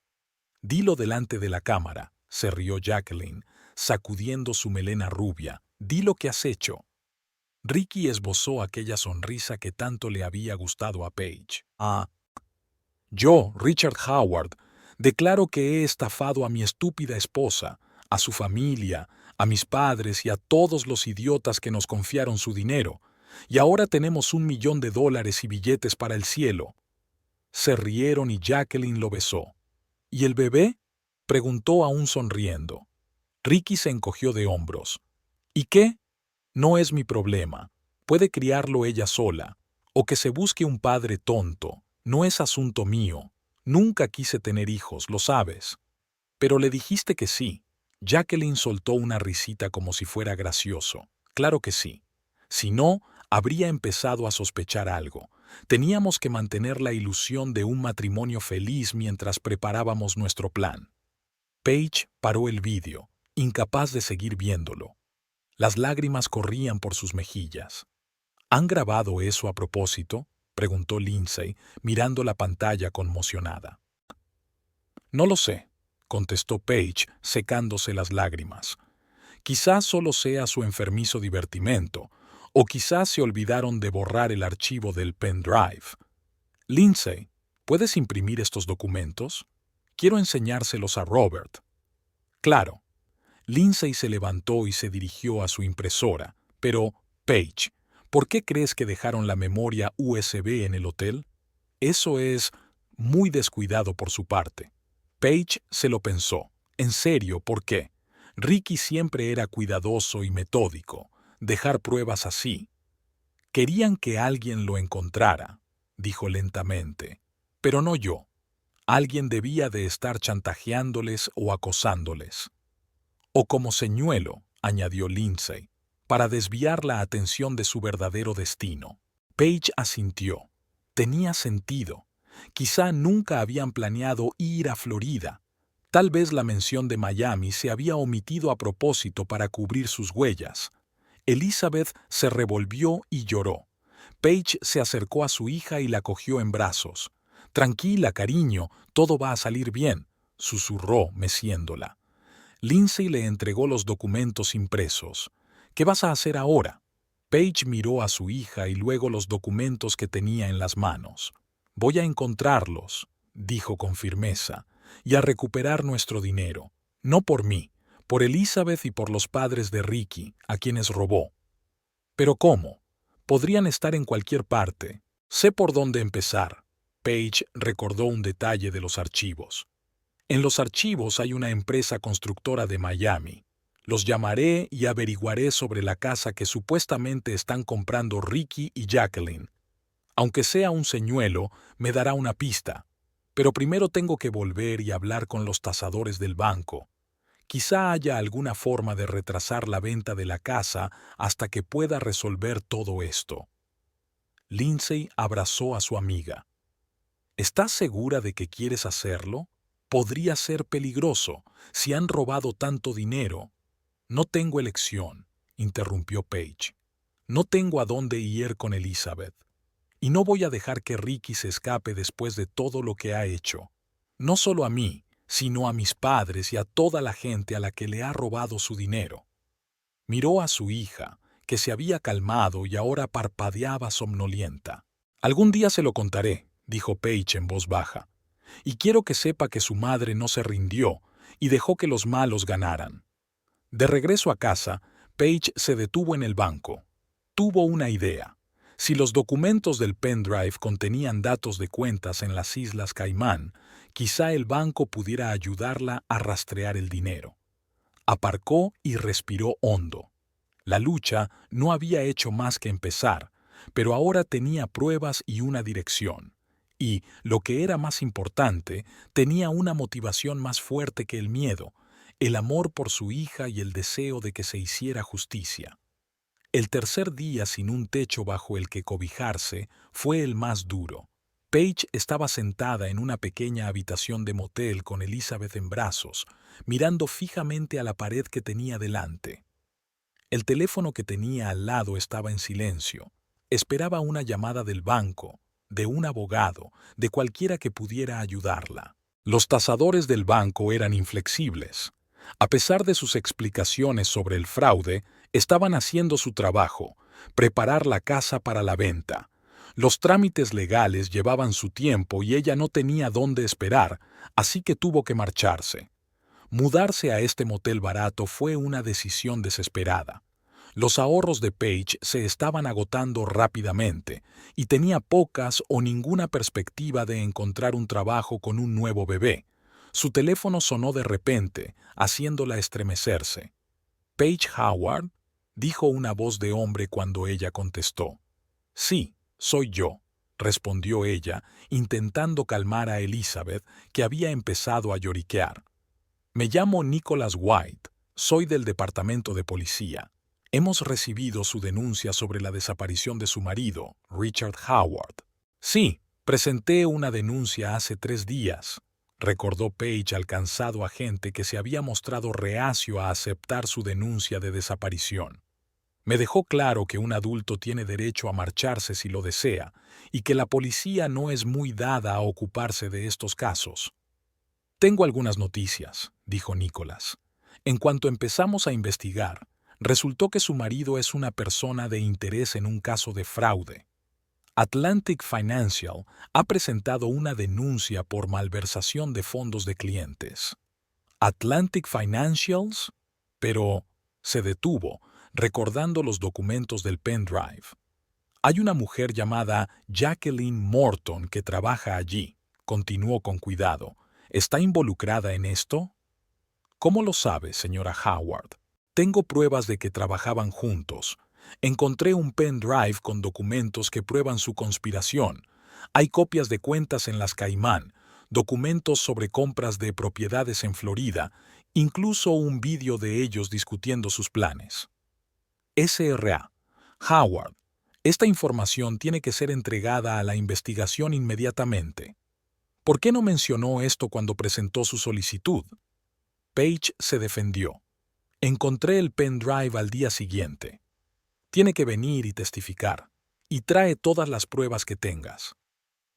«Dilo delante de la cámara», se rió Jacqueline, sacudiendo su melena rubia. «Di lo que has hecho». Ricky esbozó aquella sonrisa que tanto le había gustado a Paige. «Yo, Richard Howard, declaro que he estafado a mi estúpida esposa, a su familia, a mis padres y a todos los idiotas que nos confiaron su dinero, y ahora tenemos $1 millón y billetes para el cielo». Se rieron y Jacqueline lo besó. «¿Y el bebé?», preguntó aún sonriendo. Ricky se encogió de hombros. «¿Y qué? No es mi problema. Puede criarlo ella sola. O que se busque un padre tonto. No es asunto mío. Nunca quise tener hijos, lo sabes». «Pero le dijiste que sí». Jacqueline soltó una risita como si fuera gracioso. «Claro que sí. Si no, habría empezado a sospechar algo. Teníamos que mantener la ilusión de un matrimonio feliz mientras preparábamos nuestro plan. Paige paró el vídeo, incapaz de seguir viéndolo. Las lágrimas corrían por sus mejillas. ¿Han grabado eso a propósito?, preguntó Lindsay, mirando la pantalla conmocionada. No lo sé, contestó Paige, secándose las lágrimas. Quizás solo sea su enfermizo divertimento, o quizás se olvidaron de borrar el archivo del pendrive. Lindsay, ¿puedes imprimir estos documentos? Quiero enseñárselos a Robert. Claro. Lindsay se levantó y se dirigió a su impresora. Pero, Paige, ¿por qué crees que dejaron la memoria USB en el hotel? Eso es muy descuidado por su parte. Paige se lo pensó. En serio, ¿por qué? Ricky siempre era cuidadoso y metódico. Dejar pruebas así. Querían que alguien lo encontrara, dijo lentamente. Pero no yo. Alguien debía de estar chantajeándoles o acosándoles. O como señuelo, añadió Lindsay, para desviar la atención de su verdadero destino. Paige asintió. Tenía sentido. Quizá nunca habían planeado ir a Florida. Tal vez la mención de Miami se había omitido a propósito para cubrir sus huellas. Elizabeth se revolvió y lloró. Paige se acercó a su hija y la cogió en brazos. «Tranquila, cariño, todo va a salir bien», susurró, meciéndola. Lindsay le entregó los documentos impresos. «¿Qué vas a hacer ahora?» Paige miró a su hija y luego los documentos que tenía en las manos. «Voy a encontrarlos», dijo con firmeza, «y a recuperar nuestro dinero. No por mí, por Elizabeth y por los padres de Ricky, a quienes robó». «¿Pero cómo? Podrían estar en cualquier parte. Sé por dónde empezar». Paige recordó un detalle de los archivos. «En los archivos hay una empresa constructora de Miami. Los llamaré y averiguaré sobre la casa que supuestamente están comprando Ricky y Jacqueline. Aunque sea un señuelo, me dará una pista. Pero primero tengo que volver y hablar con los tasadores del banco. Quizá haya alguna forma de retrasar la venta de la casa hasta que pueda resolver todo esto». Lindsay abrazó a su amiga. «¿Estás segura de que quieres hacerlo? Podría ser peligroso si han robado tanto dinero». «No tengo elección», interrumpió Paige. «No tengo a dónde ir con Elizabeth. Y no voy a dejar que Ricky se escape después de todo lo que ha hecho. No solo a mí, sino a mis padres y a toda la gente a la que le ha robado su dinero». Miró a su hija, que se había calmado y ahora parpadeaba somnolienta. «Algún día se lo contaré», dijo Paige en voz baja. «Y quiero que sepa que su madre no se rindió y dejó que los malos ganaran». De regreso a casa, Paige se detuvo en el banco. Tuvo una idea. Si los documentos del pendrive contenían datos de cuentas en las Islas Caimán, quizá el banco pudiera ayudarla a rastrear el dinero. Aparcó y respiró hondo. La lucha no había hecho más que empezar, pero ahora tenía pruebas y una dirección. Y, lo que era más importante, tenía una motivación más fuerte que el miedo, el amor por su hija y el deseo de que se hiciera justicia. El tercer día sin un techo bajo el que cobijarse fue el más duro. Paige estaba sentada en una pequeña habitación de motel con Elizabeth en brazos, mirando fijamente a la pared que tenía delante. El teléfono que tenía al lado estaba en silencio. Esperaba una llamada del banco, de un abogado, de cualquiera que pudiera ayudarla. Los tasadores del banco eran inflexibles. A pesar de sus explicaciones sobre el fraude, estaban haciendo su trabajo, preparar la casa para la venta. Los trámites legales llevaban su tiempo y ella no tenía dónde esperar, así que tuvo que marcharse. Mudarse a este motel barato fue una decisión desesperada. Los ahorros de Paige se estaban agotando rápidamente y tenía pocas o ninguna perspectiva de encontrar un trabajo con un nuevo bebé. Su teléfono sonó de repente, haciéndola estremecerse. «¿Paige Howard?», dijo una voz de hombre cuando ella contestó. «Sí, soy yo», respondió ella, intentando calmar a Elizabeth, que había empezado a lloriquear. «Me llamo Nicholas White, soy del departamento de policía. Hemos recibido su denuncia sobre la desaparición de su marido, Richard Howard». Sí, presenté una denuncia hace 3 días, recordó Page al cansado agente que se había mostrado reacio a aceptar su denuncia de desaparición. Me dejó claro que un adulto tiene derecho a marcharse si lo desea y que la policía no es muy dada a ocuparse de estos casos. Tengo algunas noticias, dijo Nicholas. En cuanto empezamos a investigar, resultó que su marido es una persona de interés en un caso de fraude. Atlantic Financial ha presentado una denuncia por malversación de fondos de clientes. ¿Atlantic Financials? Pero se detuvo, recordando los documentos del pendrive. Hay una mujer llamada Jacqueline Morton que trabaja allí, continuó con cuidado. ¿Está involucrada en esto? ¿Cómo lo sabe, señora Howard? Tengo pruebas de que trabajaban juntos. Encontré un pendrive con documentos que prueban su conspiración. Hay copias de cuentas en las Caimán, documentos sobre compras de propiedades en Florida, incluso un vídeo de ellos discutiendo sus planes. S.R.A. Howard, esta información tiene que ser entregada a la investigación inmediatamente. ¿Por qué no mencionó esto cuando presentó su solicitud? Page se defendió. Encontré el pendrive al día siguiente. Tiene que venir y testificar. Y trae todas las pruebas que tengas.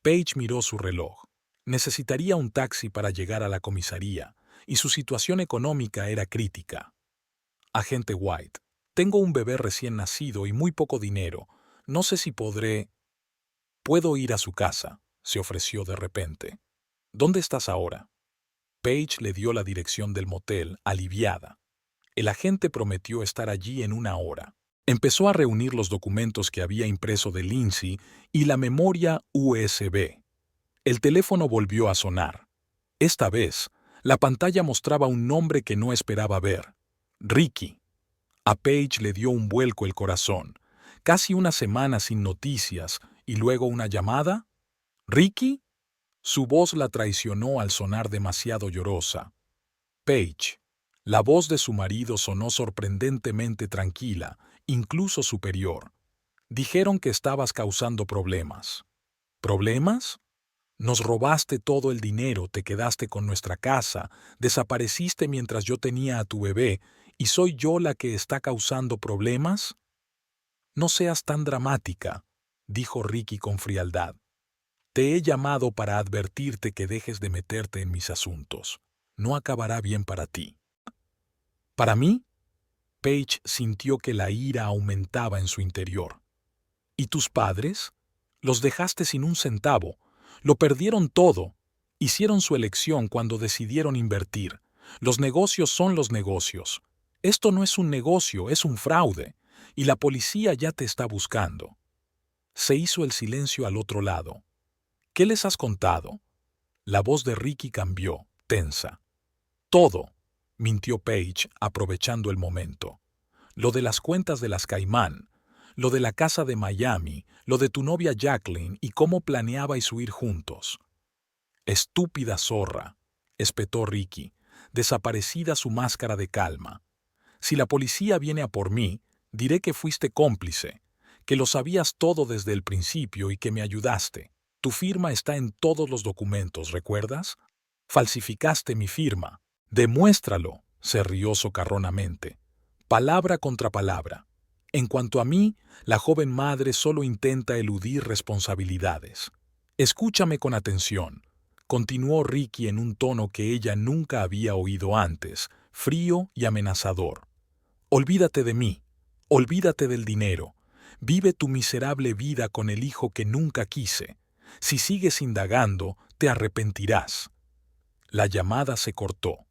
Page miró su reloj. Necesitaría un taxi para llegar a la comisaría, y su situación económica era crítica. Agente White, tengo un bebé recién nacido y muy poco dinero. No sé si podré... Puedo ir a su casa, se ofreció de repente. ¿Dónde estás ahora? Page le dio la dirección del motel, aliviada. El agente prometió estar allí en 1 hora. Empezó a reunir los documentos que había impreso de Lindsay y la memoria USB. El teléfono volvió a sonar. Esta vez, la pantalla mostraba un nombre que no esperaba ver. Ricky. A Page le dio un vuelco el corazón. Casi 1 semana sin noticias y luego una llamada. ¿Ricky? Su voz la traicionó al sonar demasiado llorosa. Page. La voz de su marido sonó sorprendentemente tranquila, incluso superior. Dijeron que estabas causando problemas. ¿Problemas? Nos robaste todo el dinero, te quedaste con nuestra casa, desapareciste mientras yo tenía a tu bebé, ¿y soy yo la que está causando problemas? No seas tan dramática, dijo Ricky con frialdad. Te he llamado para advertirte que dejes de meterte en mis asuntos. No acabará bien para ti. ¿Para mí? Page sintió que la ira aumentaba en su interior. ¿Y tus padres? Los dejaste sin un centavo. Lo perdieron todo. Hicieron su elección cuando decidieron invertir. Los negocios son los negocios. Esto no es un negocio, es un fraude. Y la policía ya te está buscando. Se hizo el silencio al otro lado. ¿Qué les has contado? La voz de Ricky cambió, tensa. Todo, mintió Page, aprovechando el momento. Lo de las cuentas de las Caimán, lo de la casa de Miami, lo de tu novia Jacqueline y cómo planeabais huir juntos. Estúpida zorra, espetó Ricky, desaparecida su máscara de calma. Si la policía viene a por mí, diré que fuiste cómplice, que lo sabías todo desde el principio y que me ayudaste. Tu firma está en todos los documentos, ¿recuerdas? Falsificaste mi firma. Demuéstralo, se rió socarronamente. Palabra contra palabra. En cuanto a mí, la joven madre solo intenta eludir responsabilidades. Escúchame con atención, continuó Ricky en un tono que ella nunca había oído antes, frío y amenazador. Olvídate de mí, olvídate del dinero, vive tu miserable vida con el hijo que nunca quise. Si sigues indagando, te arrepentirás. La llamada se cortó.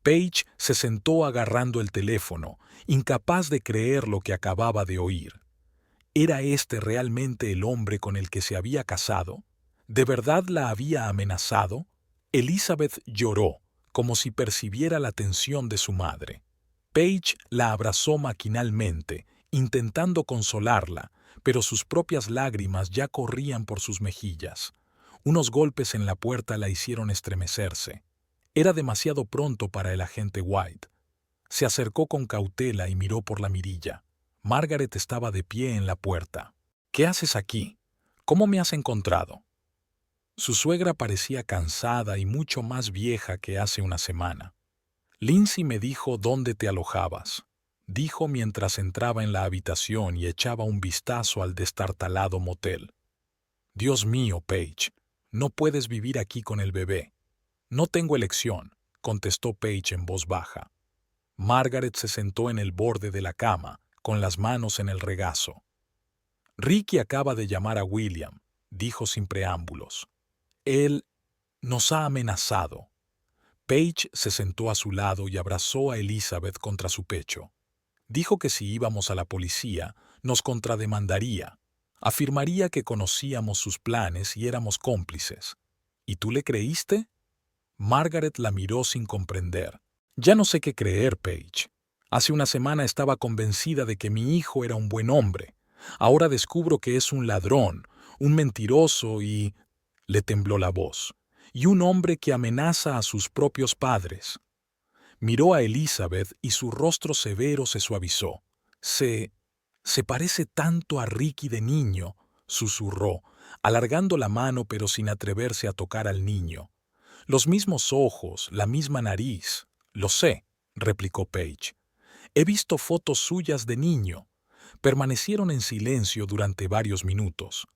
Page se sentó agarrando el teléfono, incapaz de creer lo que acababa de oír. ¿Era este realmente el hombre con el que se había casado? ¿De verdad la había amenazado? Elizabeth lloró, como si percibiera la tensión de su madre. Page la abrazó maquinalmente, intentando consolarla, pero sus propias lágrimas ya corrían por sus mejillas. Unos golpes en la puerta la hicieron estremecerse. Era demasiado pronto para el agente White. Se acercó con cautela y miró por la mirilla. Margaret estaba de pie en la puerta. «¿Qué haces aquí?», ¿Cómo me has encontrado? Su suegra parecía cansada y mucho más vieja que hace una semana. Lindsay me dijo dónde te alojabas, dijo mientras entraba en la habitación y echaba un vistazo al destartalado motel. Dios mío, Paige, no puedes vivir aquí con el bebé. No tengo elección, contestó Paige en voz baja. Margaret se sentó en el borde de la cama, con las manos en el regazo. Ricky acaba de llamar a William, dijo sin preámbulos. Él nos ha amenazado. Paige se sentó a su lado y abrazó a Elizabeth contra su pecho. Dijo que si íbamos a la policía, nos contrademandaría. Afirmaría que conocíamos sus planes y éramos cómplices. ¿Y tú le creíste? Margaret la miró sin comprender. Ya no sé qué creer, Paige. Hace una semana estaba convencida de que mi hijo era un buen hombre. Ahora descubro que es un ladrón, un mentiroso y... Le tembló la voz. Y un hombre que amenaza a sus propios padres. Miró a Elizabeth y su rostro severo se suavizó. Se parece tanto a Ricky de niño, susurró, alargando la mano pero sin atreverse a tocar al niño. Los mismos ojos, la misma nariz. Lo sé, replicó Paige. He visto fotos suyas de niño. Permanecieron en silencio durante varios minutos.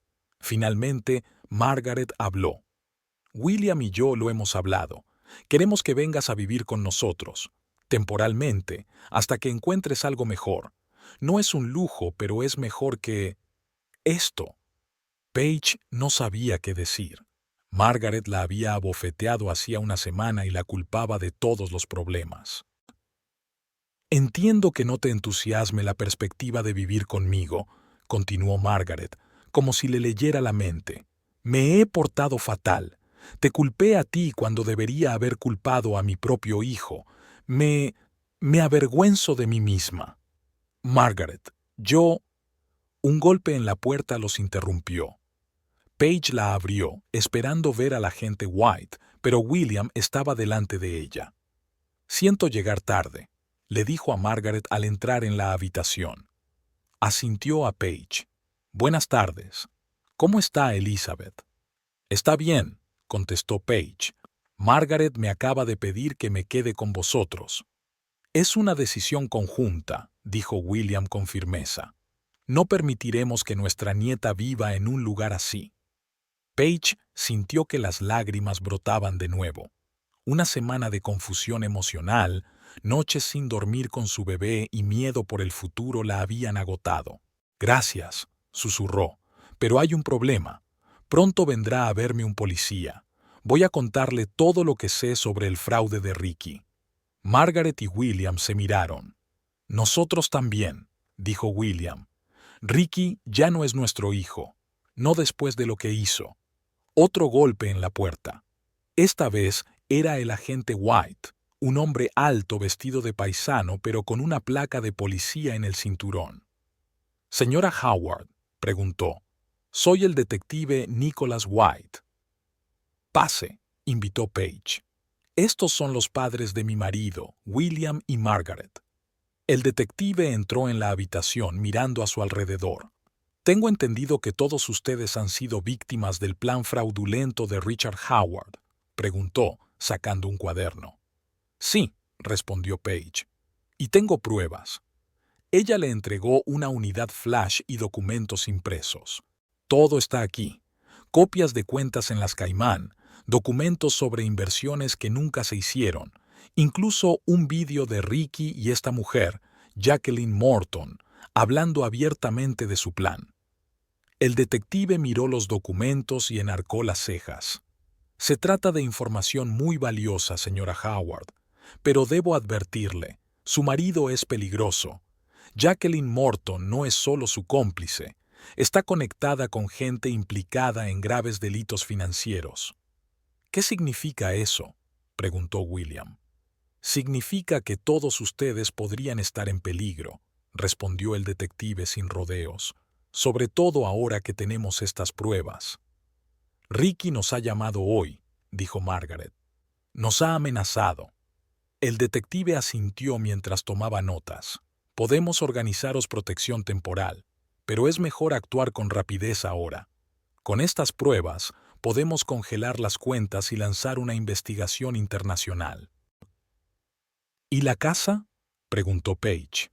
Finalmente, Margaret habló. William y yo lo hemos hablado. Queremos que vengas a vivir con nosotros, temporalmente, hasta que encuentres algo mejor. No es un lujo, pero es mejor que... esto. Paige no sabía qué decir. Margaret la había abofeteado hacía una semana y la culpaba de todos los problemas. Entiendo que no te entusiasme la perspectiva de vivir conmigo, continuó Margaret, como si le leyera la mente. Me he portado fatal. Te culpé a ti cuando debería haber culpado a mi propio hijo. Me avergüenzo de mí misma. Margaret, yo... Un golpe en la puerta los interrumpió. Paige la abrió, esperando ver al agente White, pero William estaba delante de ella. Siento llegar tarde, le dijo a Margaret al entrar en la habitación. Asintió a Paige. Buenas tardes. ¿Cómo está Elizabeth? Está bien, contestó Paige. Margaret me acaba de pedir que me quede con vosotros. Es una decisión conjunta, dijo William con firmeza. No permitiremos que nuestra nieta viva en un lugar así. Paige sintió que las lágrimas brotaban de nuevo. Una semana de confusión emocional, noches sin dormir con su bebé y miedo por el futuro la habían agotado. Gracias, susurró, pero hay un problema. Pronto vendrá a verme un policía. Voy a contarle todo lo que sé sobre el fraude de Ricky. Margaret y William se miraron. Nosotros también, dijo William. Ricky ya no es nuestro hijo, no después de lo que hizo. Otro golpe en la puerta. Esta vez era el agente White, un hombre alto vestido de paisano pero con una placa de policía en el cinturón. Señora Howard, preguntó. Soy el detective Nicholas White. Pase, invitó Paige. Estos son los padres de mi marido, William y Margaret. El detective entró en la habitación mirando a su alrededor. Tengo entendido que todos ustedes han sido víctimas del plan fraudulento de Richard Howard, preguntó, sacando un cuaderno. Sí, respondió Paige. Y tengo pruebas. Ella le entregó una unidad flash y documentos impresos. Todo está aquí. Copias de cuentas en las Caimán, documentos sobre inversiones que nunca se hicieron, incluso un vídeo de Ricky y esta mujer, Jacqueline Morton, hablando abiertamente de su plan. El detective miró los documentos y enarcó las cejas. Se trata de información muy valiosa, señora Howard, pero debo advertirle, su marido es peligroso. Jacqueline Morton no es solo su cómplice, está conectada con gente implicada en graves delitos financieros. ¿Qué significa eso?, preguntó William. Significa que todos ustedes podrían estar en peligro, respondió el detective sin rodeos, sobre todo ahora que tenemos estas pruebas. Ricky nos ha llamado hoy, dijo Margaret. Nos ha amenazado. El detective asintió mientras tomaba notas. Podemos organizaros protección temporal, pero es mejor actuar con rapidez ahora. Con estas pruebas, podemos congelar las cuentas y lanzar una investigación internacional. ¿Y la casa?, preguntó Paige.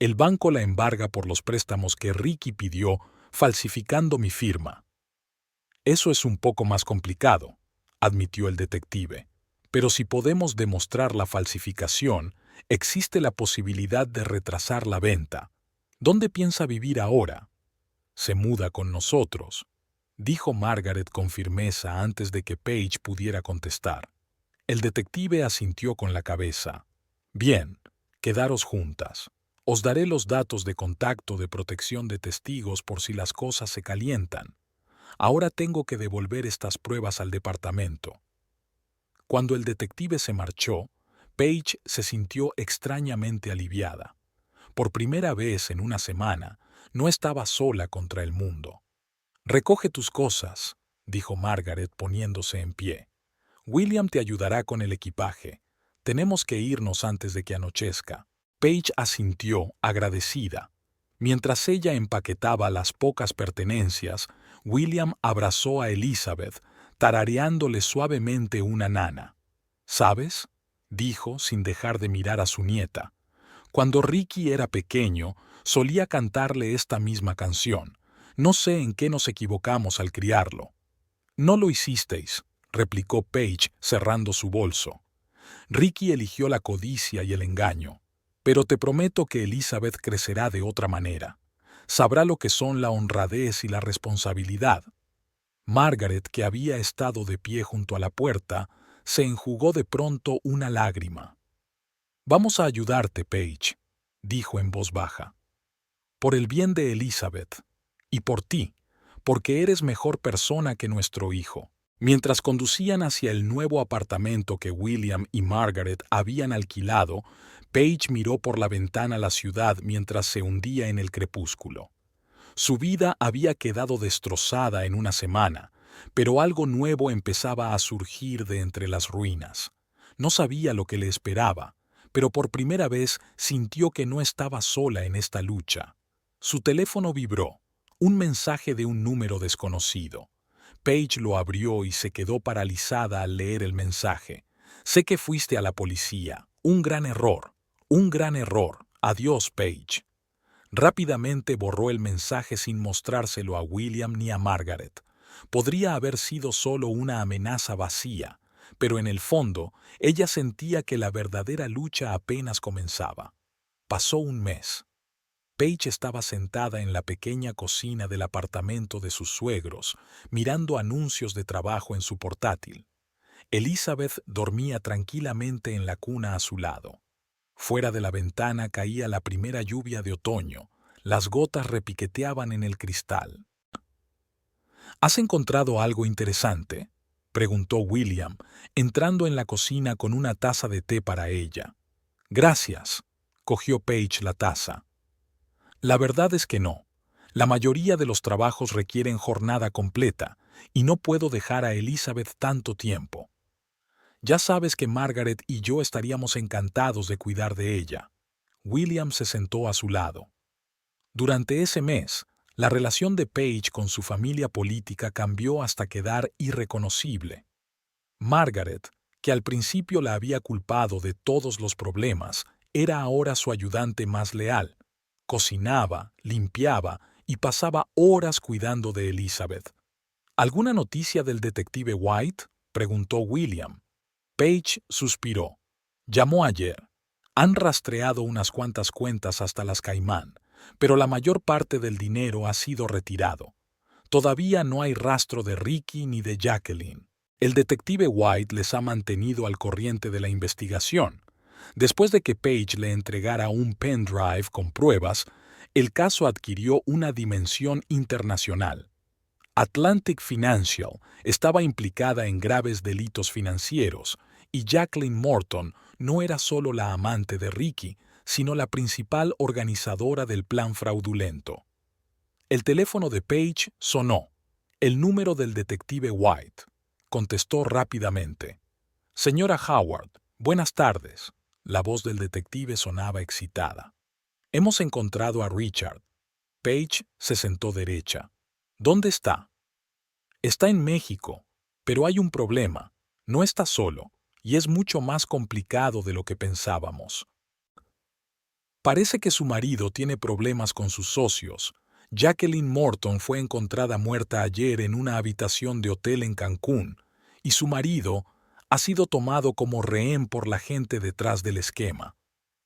El banco la embarga por los préstamos que Ricky pidió, falsificando mi firma. Eso es un poco más complicado, admitió el detective. Pero si podemos demostrar la falsificación, existe la posibilidad de retrasar la venta. ¿Dónde piensa vivir ahora? Se muda con nosotros, dijo Margaret con firmeza antes de que Paige pudiera contestar. El detective asintió con la cabeza. Bien, quedaros juntas. Os daré los datos de contacto de protección de testigos por si las cosas se calientan. Ahora tengo que devolver estas pruebas al departamento. Cuando el detective se marchó, Paige se sintió extrañamente aliviada. Por primera vez en una semana, no estaba sola contra el mundo. «Recoge tus cosas», dijo Margaret poniéndose en pie. «William te ayudará con el equipaje. Tenemos que irnos antes de que anochezca». Paige asintió, agradecida. Mientras ella empaquetaba las pocas pertenencias, William abrazó a Elizabeth, tarareándole suavemente una nana. «¿Sabes?», dijo sin dejar de mirar a su nieta. «Cuando Ricky era pequeño, solía cantarle esta misma canción. No sé en qué nos equivocamos al criarlo». «No lo hicisteis», replicó Paige cerrando su bolso. «Ricky eligió la codicia y el engaño. Pero te prometo que Elizabeth crecerá de otra manera. Sabrá lo que son la honradez y la responsabilidad». Margaret, que había estado de pie junto a la puerta, se enjugó de pronto una lágrima. «Vamos a ayudarte, Paige», dijo en voz baja. «Por el bien de Elizabeth. Y por ti, porque eres mejor persona que nuestro hijo». Mientras conducían hacia el nuevo apartamento que William y Margaret habían alquilado, Paige miró por la ventana la ciudad mientras se hundía en el crepúsculo. Su vida había quedado destrozada en una semana, pero algo nuevo empezaba a surgir de entre las ruinas. No sabía lo que le esperaba, pero por primera vez sintió que no estaba sola en esta lucha. Su teléfono vibró, un mensaje de un número desconocido. Paige lo abrió y se quedó paralizada al leer el mensaje. «Sé que fuiste a la policía. Un gran error. Un gran error. Adiós, Paige». Rápidamente borró el mensaje sin mostrárselo a William ni a Margaret. Podría haber sido solo una amenaza vacía, pero en el fondo ella sentía que la verdadera lucha apenas comenzaba. Pasó un mes. Paige estaba sentada en la pequeña cocina del apartamento de sus suegros, mirando anuncios de trabajo en su portátil. Elizabeth dormía tranquilamente en la cuna a su lado. Fuera de la ventana caía la primera lluvia de otoño. Las gotas repiqueteaban en el cristal. «¿Has encontrado algo interesante?», preguntó William, entrando en la cocina con una taza de té para ella. «Gracias», cogió Paige la taza. «La verdad es que no. La mayoría de los trabajos requieren jornada completa, y no puedo dejar a Elizabeth tanto tiempo. Ya sabes que Margaret y yo estaríamos encantados de cuidar de ella». William se sentó a su lado. Durante ese mes, la relación de Paige con su familia política cambió hasta quedar irreconocible. Margaret, que al principio la había culpado de todos los problemas, era ahora su ayudante más leal. Cocinaba, limpiaba y pasaba horas cuidando de Elizabeth. «¿Alguna noticia del detective White?», preguntó William. Paige suspiró. «Llamó ayer. Han rastreado unas cuantas cuentas hasta las Caimán, pero la mayor parte del dinero ha sido retirado. Todavía no hay rastro de Ricky ni de Jacqueline. El detective White les ha mantenido al corriente de la investigación. Después de que Paige le entregara un pendrive con pruebas, el caso adquirió una dimensión internacional. Atlantic Financial estaba implicada en graves delitos financieros, y Jacqueline Morton no era solo la amante de Ricky, sino la principal organizadora del plan fraudulento. El teléfono de Paige sonó. «El número del detective White», contestó rápidamente. «Señora Howard, buenas tardes». La voz del detective sonaba excitada. «Hemos encontrado a Richard». Paige se sentó derecha. «¿Dónde está?». Está en México, pero hay un problema. No está solo, y es mucho más complicado de lo que pensábamos. Parece que su marido tiene problemas con sus socios. Jacqueline Morton fue encontrada muerta ayer en una habitación de hotel en Cancún, y su marido ha sido tomado como rehén por la gente detrás del esquema.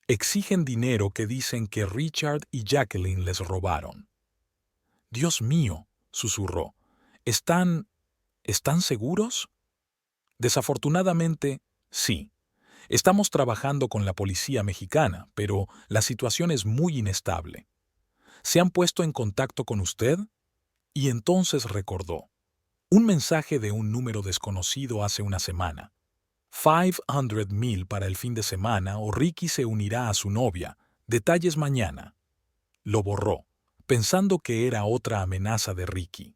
Exigen dinero que dicen que Richard y Jacqueline les robaron. Dios mío, susurró. ¿Están seguros? Desafortunadamente, sí. Estamos trabajando con la policía mexicana, pero la situación es muy inestable. ¿Se han puesto en contacto con usted? Y entonces recordó. Un mensaje de un número desconocido hace una semana. 500,000 para el fin de semana o Ricky se unirá a su novia. Detalles mañana. Lo borró, pensando que era otra amenaza de Ricky.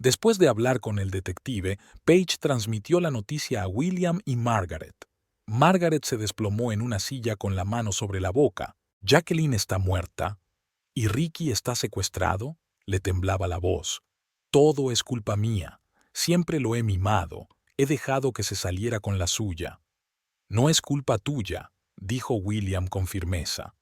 Después de hablar con el detective, Paige transmitió la noticia a William y Margaret. Margaret se desplomó en una silla con la mano sobre la boca. Jacqueline está muerta. ¿Y Ricky está secuestrado? Le temblaba la voz. Todo es culpa mía. Siempre lo he mimado. He dejado que se saliera con la suya. No es culpa tuya, dijo William con firmeza.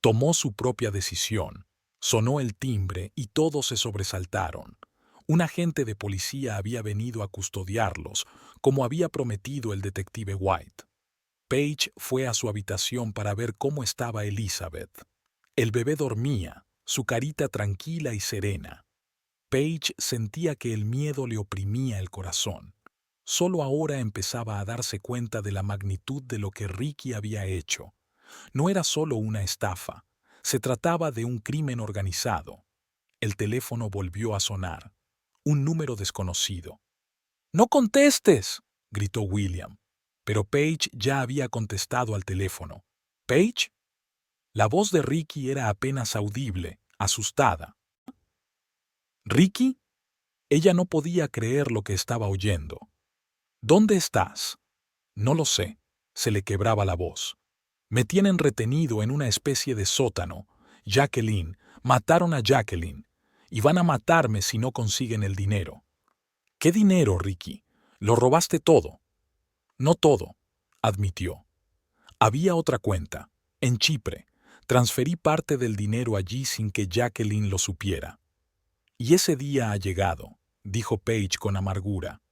Tomó su propia decisión. Sonó el timbre y todos se sobresaltaron. Un agente de policía había venido a custodiarlos, como había prometido el detective White. Paige fue a su habitación para ver cómo estaba Elizabeth. El bebé dormía, su carita tranquila y serena. Paige sentía que el miedo le oprimía el corazón. Solo ahora empezaba a darse cuenta de la magnitud de lo que Ricky había hecho. No era solo una estafa, se trataba de un crimen organizado. El teléfono volvió a sonar. Un número desconocido. ¡No contestes!, gritó William. Pero Paige ya había contestado al teléfono. ¿Paige? La voz de Ricky era apenas audible, asustada. ¿Ricky? Ella no podía creer lo que estaba oyendo. ¿Dónde estás? No lo sé. Se le quebraba la voz. Me tienen retenido en una especie de sótano. Jacqueline, mataron a Jacqueline. Y van a matarme si no consiguen el dinero. ¿Qué dinero, Ricky? Lo robaste todo. No todo, admitió. Había otra cuenta, en Chipre. Transferí parte del dinero allí sin que Jacqueline lo supiera. Y ese día ha llegado, dijo Paige con amargura.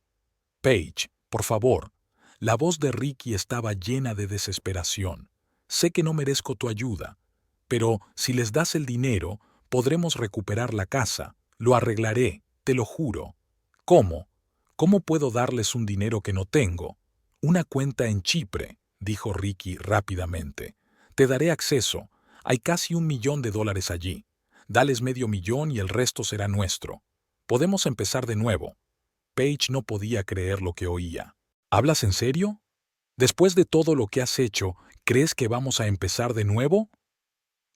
Paige, por favor. La voz de Ricky estaba llena de desesperación. Sé que no merezco tu ayuda, pero si les das el dinero, podremos recuperar la casa. Lo arreglaré, te lo juro. ¿Cómo? ¿Cómo puedo darles un dinero que no tengo? Una cuenta en Chipre, dijo Ricky rápidamente. Te daré acceso. Hay casi $1,000,000 allí. Dales $500,000 y el resto será nuestro. Podemos empezar de nuevo. Paige no podía creer lo que oía. ¿Hablas en serio? Después de todo lo que has hecho, ¿crees que vamos a empezar de nuevo?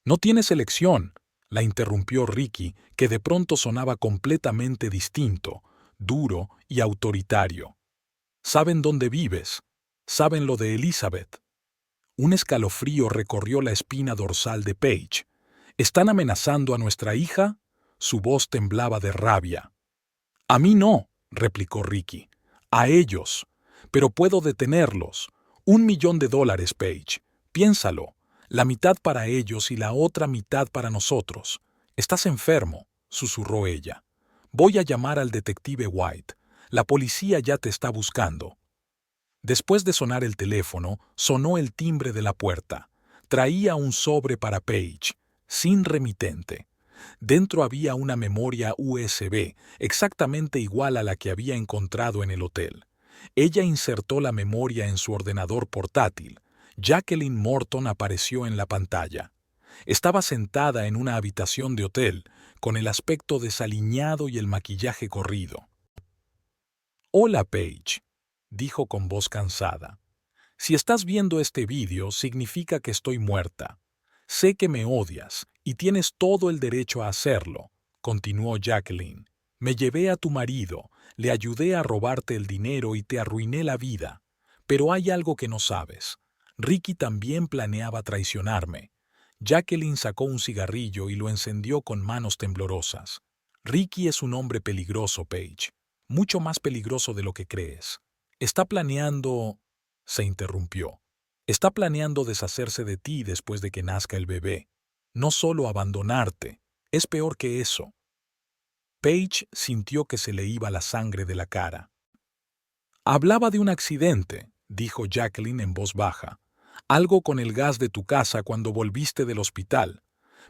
No tienes elección, la interrumpió Ricky, que de pronto sonaba completamente distinto, duro y autoritario. Saben dónde vives. Saben lo de Elizabeth. Un escalofrío recorrió la espina dorsal de Paige. ¿Están amenazando a nuestra hija? Su voz temblaba de rabia. A mí no, replicó Ricky. A ellos. Pero puedo detenerlos. $1,000,000, Paige. Piénsalo. La mitad para ellos y la otra mitad para nosotros. Estás enfermo, susurró ella. Voy a llamar al detective White. La policía ya te está buscando. Después de sonar el teléfono, sonó el timbre de la puerta. Traía un sobre para Paige, sin remitente. Dentro había una memoria USB, exactamente igual a la que había encontrado en el hotel. Ella insertó la memoria en su ordenador portátil. Jacqueline Morton apareció en la pantalla. Estaba sentada en una habitación de hotel, con el aspecto desaliñado y el maquillaje corrido. «Hola, Paige», dijo con voz cansada. «Si estás viendo este vídeo, significa que estoy muerta. Sé que me odias, y tienes todo el derecho a hacerlo», continuó Jacqueline. «Me llevé a tu marido, le ayudé a robarte el dinero y te arruiné la vida. Pero hay algo que no sabes. Ricky también planeaba traicionarme». Jacqueline sacó un cigarrillo y lo encendió con manos temblorosas. «Ricky es un hombre peligroso, Paige. mucho más peligroso de lo que crees. Está planeando... Se interrumpió. Está planeando deshacerse de ti después de que nazca el bebé. No solo abandonarte. Es peor que eso. Paige sintió que se le iba la sangre de la cara. Hablaba de un accidente, dijo Jacqueline en voz baja. Algo con el gas de tu casa cuando volviste del hospital.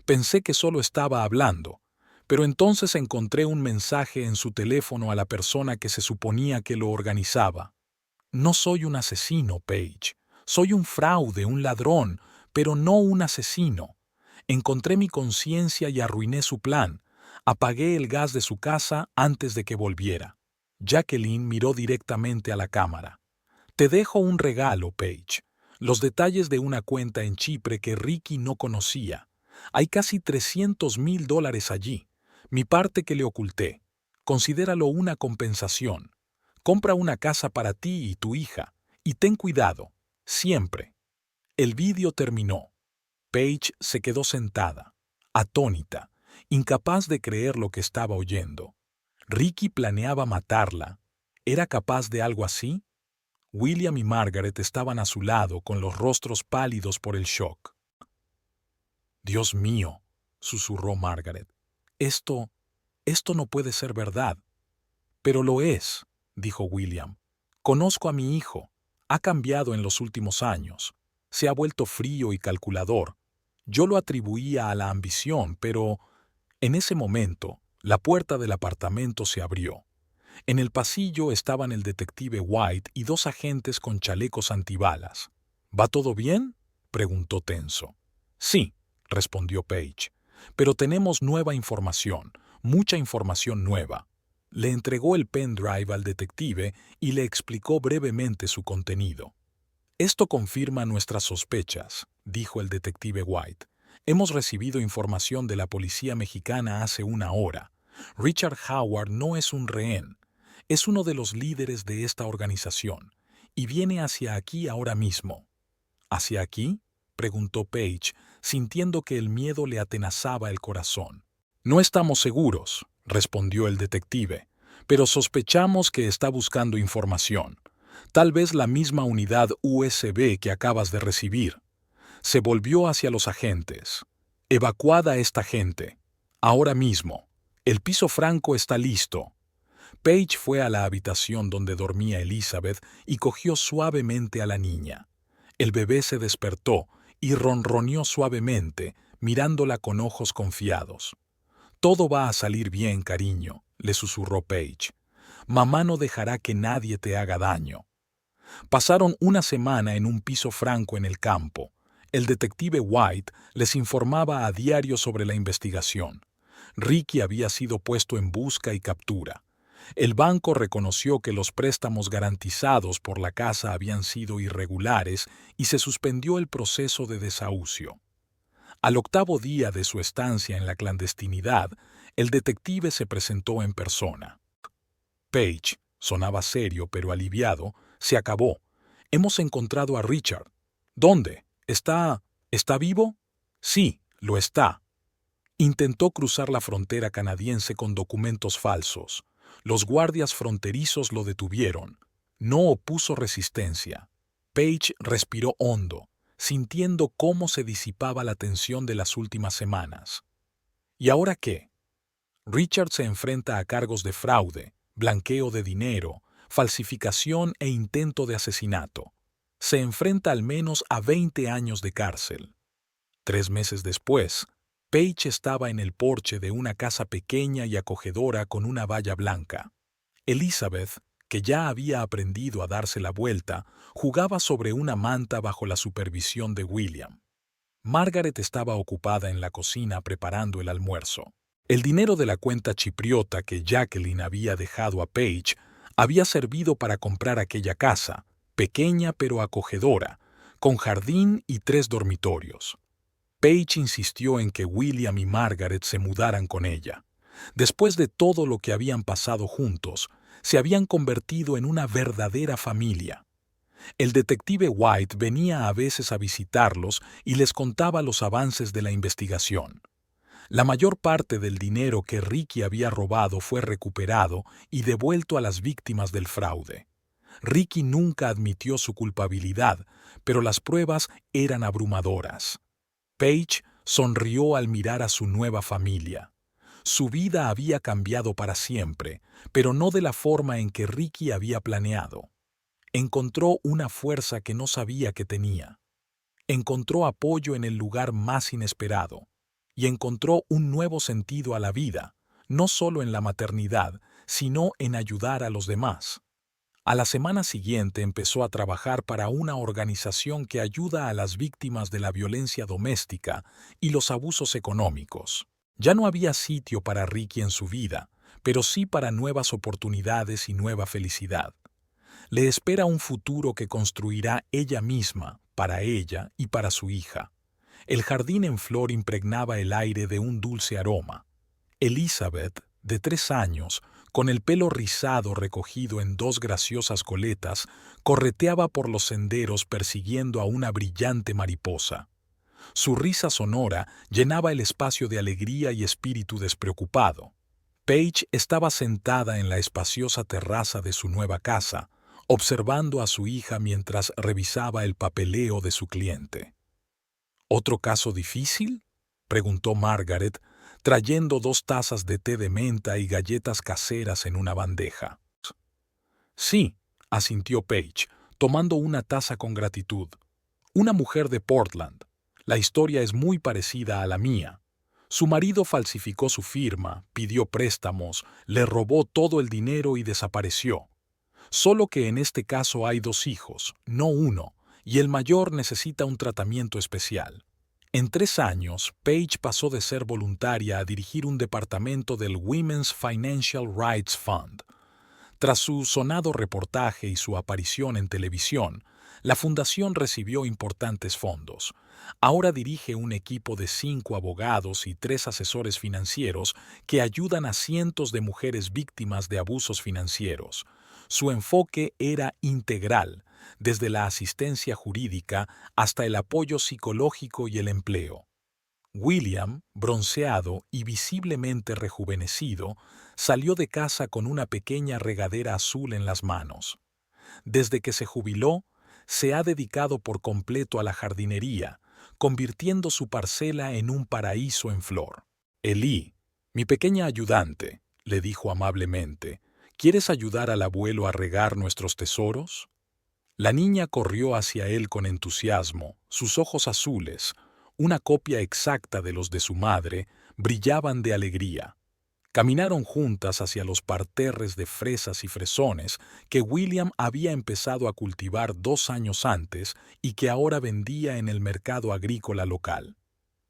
Pensé que solo estaba hablando, pero entonces encontré un mensaje en su teléfono a la persona que se suponía que lo organizaba. No soy un asesino, Paige. Soy un fraude, un ladrón, pero no un asesino. Encontré mi conciencia y arruiné su plan. Apagué el gas de su casa antes de que volviera. Jacqueline miró directamente a la cámara. Te dejo un regalo, Paige. Los detalles de una cuenta en Chipre que Ricky no conocía. Hay casi $300,000 allí. Mi parte que le oculté. Considéralo una compensación. Compra una casa para ti y tu hija. Y ten cuidado. Siempre. El vídeo terminó. Paige se quedó sentada, atónita, incapaz de creer lo que estaba oyendo. Ricky planeaba matarla. ¿Era capaz de algo así? William y Margaret estaban a su lado con los rostros pálidos por el shock. «Dios mío», susurró Margaret. Esto no puede ser verdad». «Pero lo es», dijo William. «Conozco a mi hijo. Ha cambiado en los últimos años. Se ha vuelto frío y calculador. Yo lo atribuía a la ambición, pero en ese momento la puerta del apartamento se abrió. En el pasillo estaban el detective White y dos agentes con chalecos antibalas. «¿Va todo bien?», preguntó tenso. «Sí», respondió Paige. «Pero tenemos nueva información, mucha información nueva». Le entregó el pendrive al detective y le explicó brevemente su contenido. «Esto confirma nuestras sospechas», dijo el detective White. «Hemos recibido información de la policía mexicana hace una hora. Richard Howard no es un rehén. Es uno de los líderes de esta organización y viene hacia aquí ahora mismo». «¿Hacia aquí?», preguntó Paige, sintiendo que el miedo le atenazaba el corazón. «No estamos seguros», respondió el detective, «pero sospechamos que está buscando información. Tal vez la misma unidad USB que acabas de recibir». Se volvió hacia los agentes. «Evacuad a esta gente. Ahora mismo. El piso franco está listo». Paige fue a la habitación donde dormía Elizabeth y cogió suavemente a la niña. El bebé se despertó y ronroneó suavemente, mirándola con ojos confiados. «Todo va a salir bien, cariño», le susurró Paige. «Mamá no dejará que nadie te haga daño». Pasaron una semana en un piso franco en el campo. El detective White les informaba a diario sobre la investigación. Ricky había sido puesto en busca y captura. El banco reconoció que los préstamos garantizados por la casa habían sido irregulares y se suspendió el proceso de desahucio. Al octavo día de su estancia en la clandestinidad, el detective se presentó en persona. «Paige», sonaba serio pero aliviado, «se acabó. Hemos encontrado a Richard». «¿Dónde? ¿Está vivo?» «Sí, lo está». Intentó cruzar la frontera canadiense con documentos falsos. Los guardias fronterizos lo detuvieron. No opuso resistencia. Paige respiró hondo, sintiendo cómo se disipaba la tensión de las últimas semanas. ¿Y ahora qué? Richard se enfrenta a cargos de fraude, blanqueo de dinero, falsificación e intento de asesinato. Se enfrenta al menos a 20 años de cárcel. 3 meses después, Paige estaba en el porche de una casa pequeña y acogedora con una valla blanca. Elizabeth, que ya había aprendido a darse la vuelta, jugaba sobre una manta bajo la supervisión de William. Margaret estaba ocupada en la cocina preparando el almuerzo. El dinero de la cuenta chipriota que Jacqueline había dejado a Paige había servido para comprar aquella casa, pequeña pero acogedora, con jardín y 3 dormitorios. Paige insistió en que William y Margaret se mudaran con ella. Después de todo lo que habían pasado juntos, se habían convertido en una verdadera familia. El detective White venía a veces a visitarlos y les contaba los avances de la investigación. La mayor parte del dinero que Ricky había robado fue recuperado y devuelto a las víctimas del fraude. Ricky nunca admitió su culpabilidad, pero las pruebas eran abrumadoras. Paige sonrió al mirar a su nueva familia. Su vida había cambiado para siempre, pero no de la forma en que Ricky había planeado. Encontró una fuerza que no sabía que tenía. Encontró apoyo en el lugar más inesperado. Y encontró un nuevo sentido a la vida, no solo en la maternidad, sino en ayudar a los demás. A la semana siguiente empezó a trabajar para una organización que ayuda a las víctimas de la violencia doméstica y los abusos económicos. Ya no había sitio para Ricky en su vida, pero sí para nuevas oportunidades y nueva felicidad. Le espera un futuro que construirá ella misma, para ella y para su hija. El jardín en flor impregnaba el aire de un dulce aroma. Elizabeth, de 3 años, con el pelo rizado recogido en 2 graciosas coletas, correteaba por los senderos persiguiendo a una brillante mariposa. Su risa sonora llenaba el espacio de alegría y espíritu despreocupado. Paige estaba sentada en la espaciosa terraza de su nueva casa, observando a su hija mientras revisaba el papeleo de su cliente. ¿Otro caso difícil?, preguntó Margaret, trayendo 2 tazas de té de menta y galletas caseras en una bandeja. Sí, asintió Paige, tomando una taza con gratitud. Una mujer de Portland. La historia es muy parecida a la mía. Su marido falsificó su firma, pidió préstamos, le robó todo el dinero y desapareció. Solo que en este caso hay 2 hijos, no uno, y el mayor necesita un tratamiento especial. En 3 años, Paige pasó de ser voluntaria a dirigir un departamento del Women's Financial Rights Fund. Tras su sonado reportaje y su aparición en televisión, la fundación recibió importantes fondos. Ahora dirige un equipo de 5 abogados y 3 asesores financieros que ayudan a cientos de mujeres víctimas de abusos financieros. Su enfoque era integral, desde la asistencia jurídica hasta el apoyo psicológico y el empleo. William, bronceado y visiblemente rejuvenecido, salió de casa con una pequeña regadera azul en las manos. Desde que se jubiló, se ha dedicado por completo a la jardinería, convirtiendo su parcela en un paraíso en flor. Elí, mi pequeña ayudante, le dijo amablemente, ¿quieres ayudar al abuelo a regar nuestros tesoros? La niña corrió hacia él con entusiasmo, sus ojos azules, una copia exacta de los de su madre, brillaban de alegría. Caminaron juntas hacia los parterres de fresas y fresones que William había empezado a cultivar 2 años antes y que ahora vendía en el mercado agrícola local.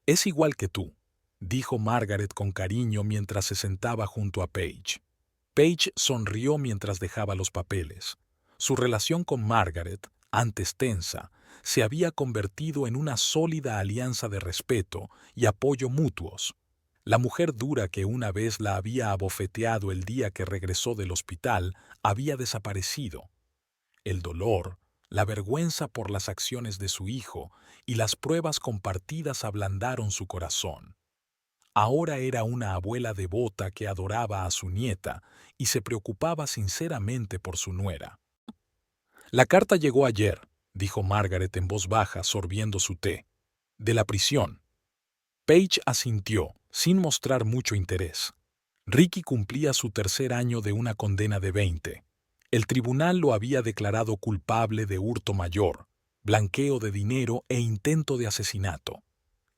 Es igual que tú, dijo Margaret con cariño mientras se sentaba junto a Paige. Paige sonrió mientras dejaba los papeles. Su relación con Margaret, antes tensa, se había convertido en una sólida alianza de respeto y apoyo mutuos. La mujer dura que una vez la había abofeteado el día que regresó del hospital había desaparecido. El dolor, la vergüenza por las acciones de su hijo y las pruebas compartidas ablandaron su corazón. Ahora era una abuela devota que adoraba a su nieta y se preocupaba sinceramente por su nuera. La carta llegó ayer, dijo Margaret en voz baja, sorbiendo su té. De la prisión. Paige asintió, sin mostrar mucho interés. Ricky cumplía su 3er año de una condena de 20. El tribunal lo había declarado culpable de hurto mayor, blanqueo de dinero e intento de asesinato.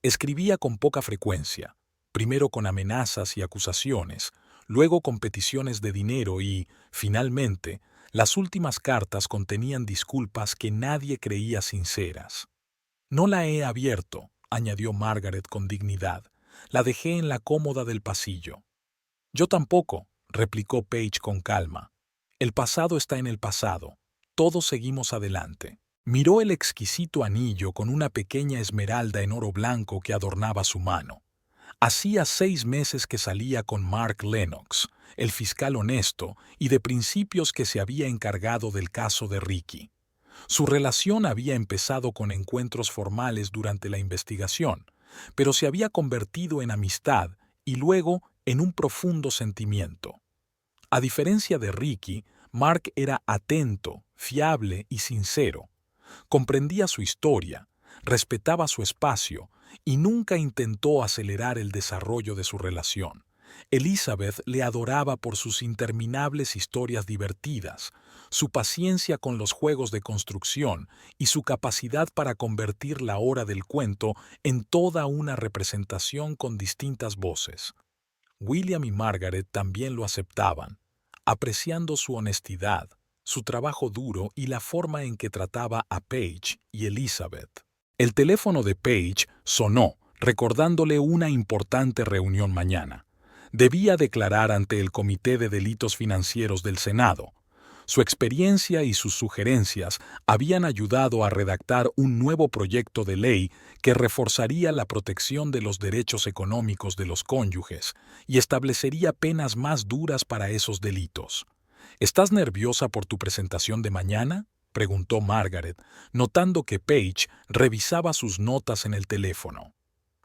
Escribía con poca frecuencia, primero con amenazas y acusaciones, luego con peticiones de dinero y, finalmente, las últimas cartas contenían disculpas que nadie creía sinceras. No la he abierto, añadió Margaret con dignidad. La dejé en la cómoda del pasillo. Yo tampoco, replicó Paige con calma. El pasado está en el pasado. Todos seguimos adelante. Miró el exquisito anillo con una pequeña esmeralda en oro blanco que adornaba su mano. Hacía 6 meses que salía con Mark Lennox, el fiscal honesto y de principios que se había encargado del caso de Ricky. Su relación había empezado con encuentros formales durante la investigación, pero se había convertido en amistad y luego en un profundo sentimiento. A diferencia de Ricky, Mark era atento, fiable y sincero. Comprendía su historia, respetaba su espacio y nunca intentó acelerar el desarrollo de su relación. Elizabeth le adoraba por sus interminables historias divertidas, su paciencia con los juegos de construcción y su capacidad para convertir la hora del cuento en toda una representación con distintas voces. William y Margaret también lo aceptaban, apreciando su honestidad, su trabajo duro y la forma en que trataba a Paige y Elizabeth. El teléfono de Paige sonó, recordándole una importante reunión mañana. Debía declarar ante el Comité de Delitos Financieros del Senado. Su experiencia y sus sugerencias habían ayudado a redactar un nuevo proyecto de ley que reforzaría la protección de los derechos económicos de los cónyuges y establecería penas más duras para esos delitos. ¿Estás nerviosa por tu presentación de mañana?, preguntó Margaret, notando que Paige revisaba sus notas en el teléfono.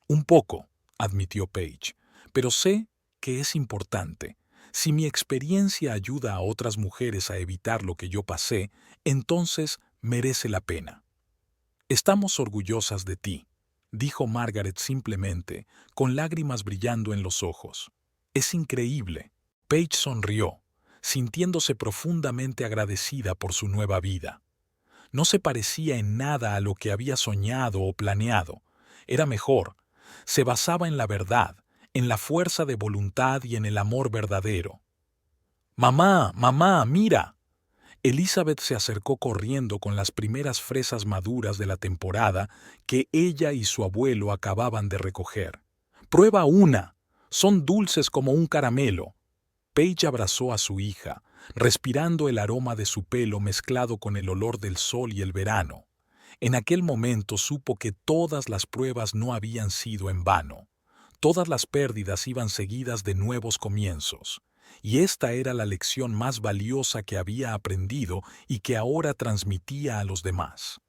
Un poco, admitió Paige, pero sé que es importante. Si mi experiencia ayuda a otras mujeres a evitar lo que yo pasé, entonces merece la pena. Estamos orgullosas de ti, dijo Margaret simplemente, con lágrimas brillando en los ojos. Es increíble. Paige sonrió, sintiéndose profundamente agradecida por su nueva vida. No se parecía en nada a lo que había soñado o planeado. Era mejor. Se basaba en la verdad, en la fuerza de voluntad y en el amor verdadero. «Mamá, mamá, mira». Elizabeth se acercó corriendo con las primeras fresas maduras de la temporada que ella y su abuelo acababan de recoger. «Prueba una. Son dulces como un caramelo». Paige abrazó a su hija, respirando el aroma de su pelo mezclado con el olor del sol y el verano. En aquel momento supo que todas las pruebas no habían sido en vano. Todas las pérdidas iban seguidas de nuevos comienzos, y esta era la lección más valiosa que había aprendido y que ahora transmitía a los demás.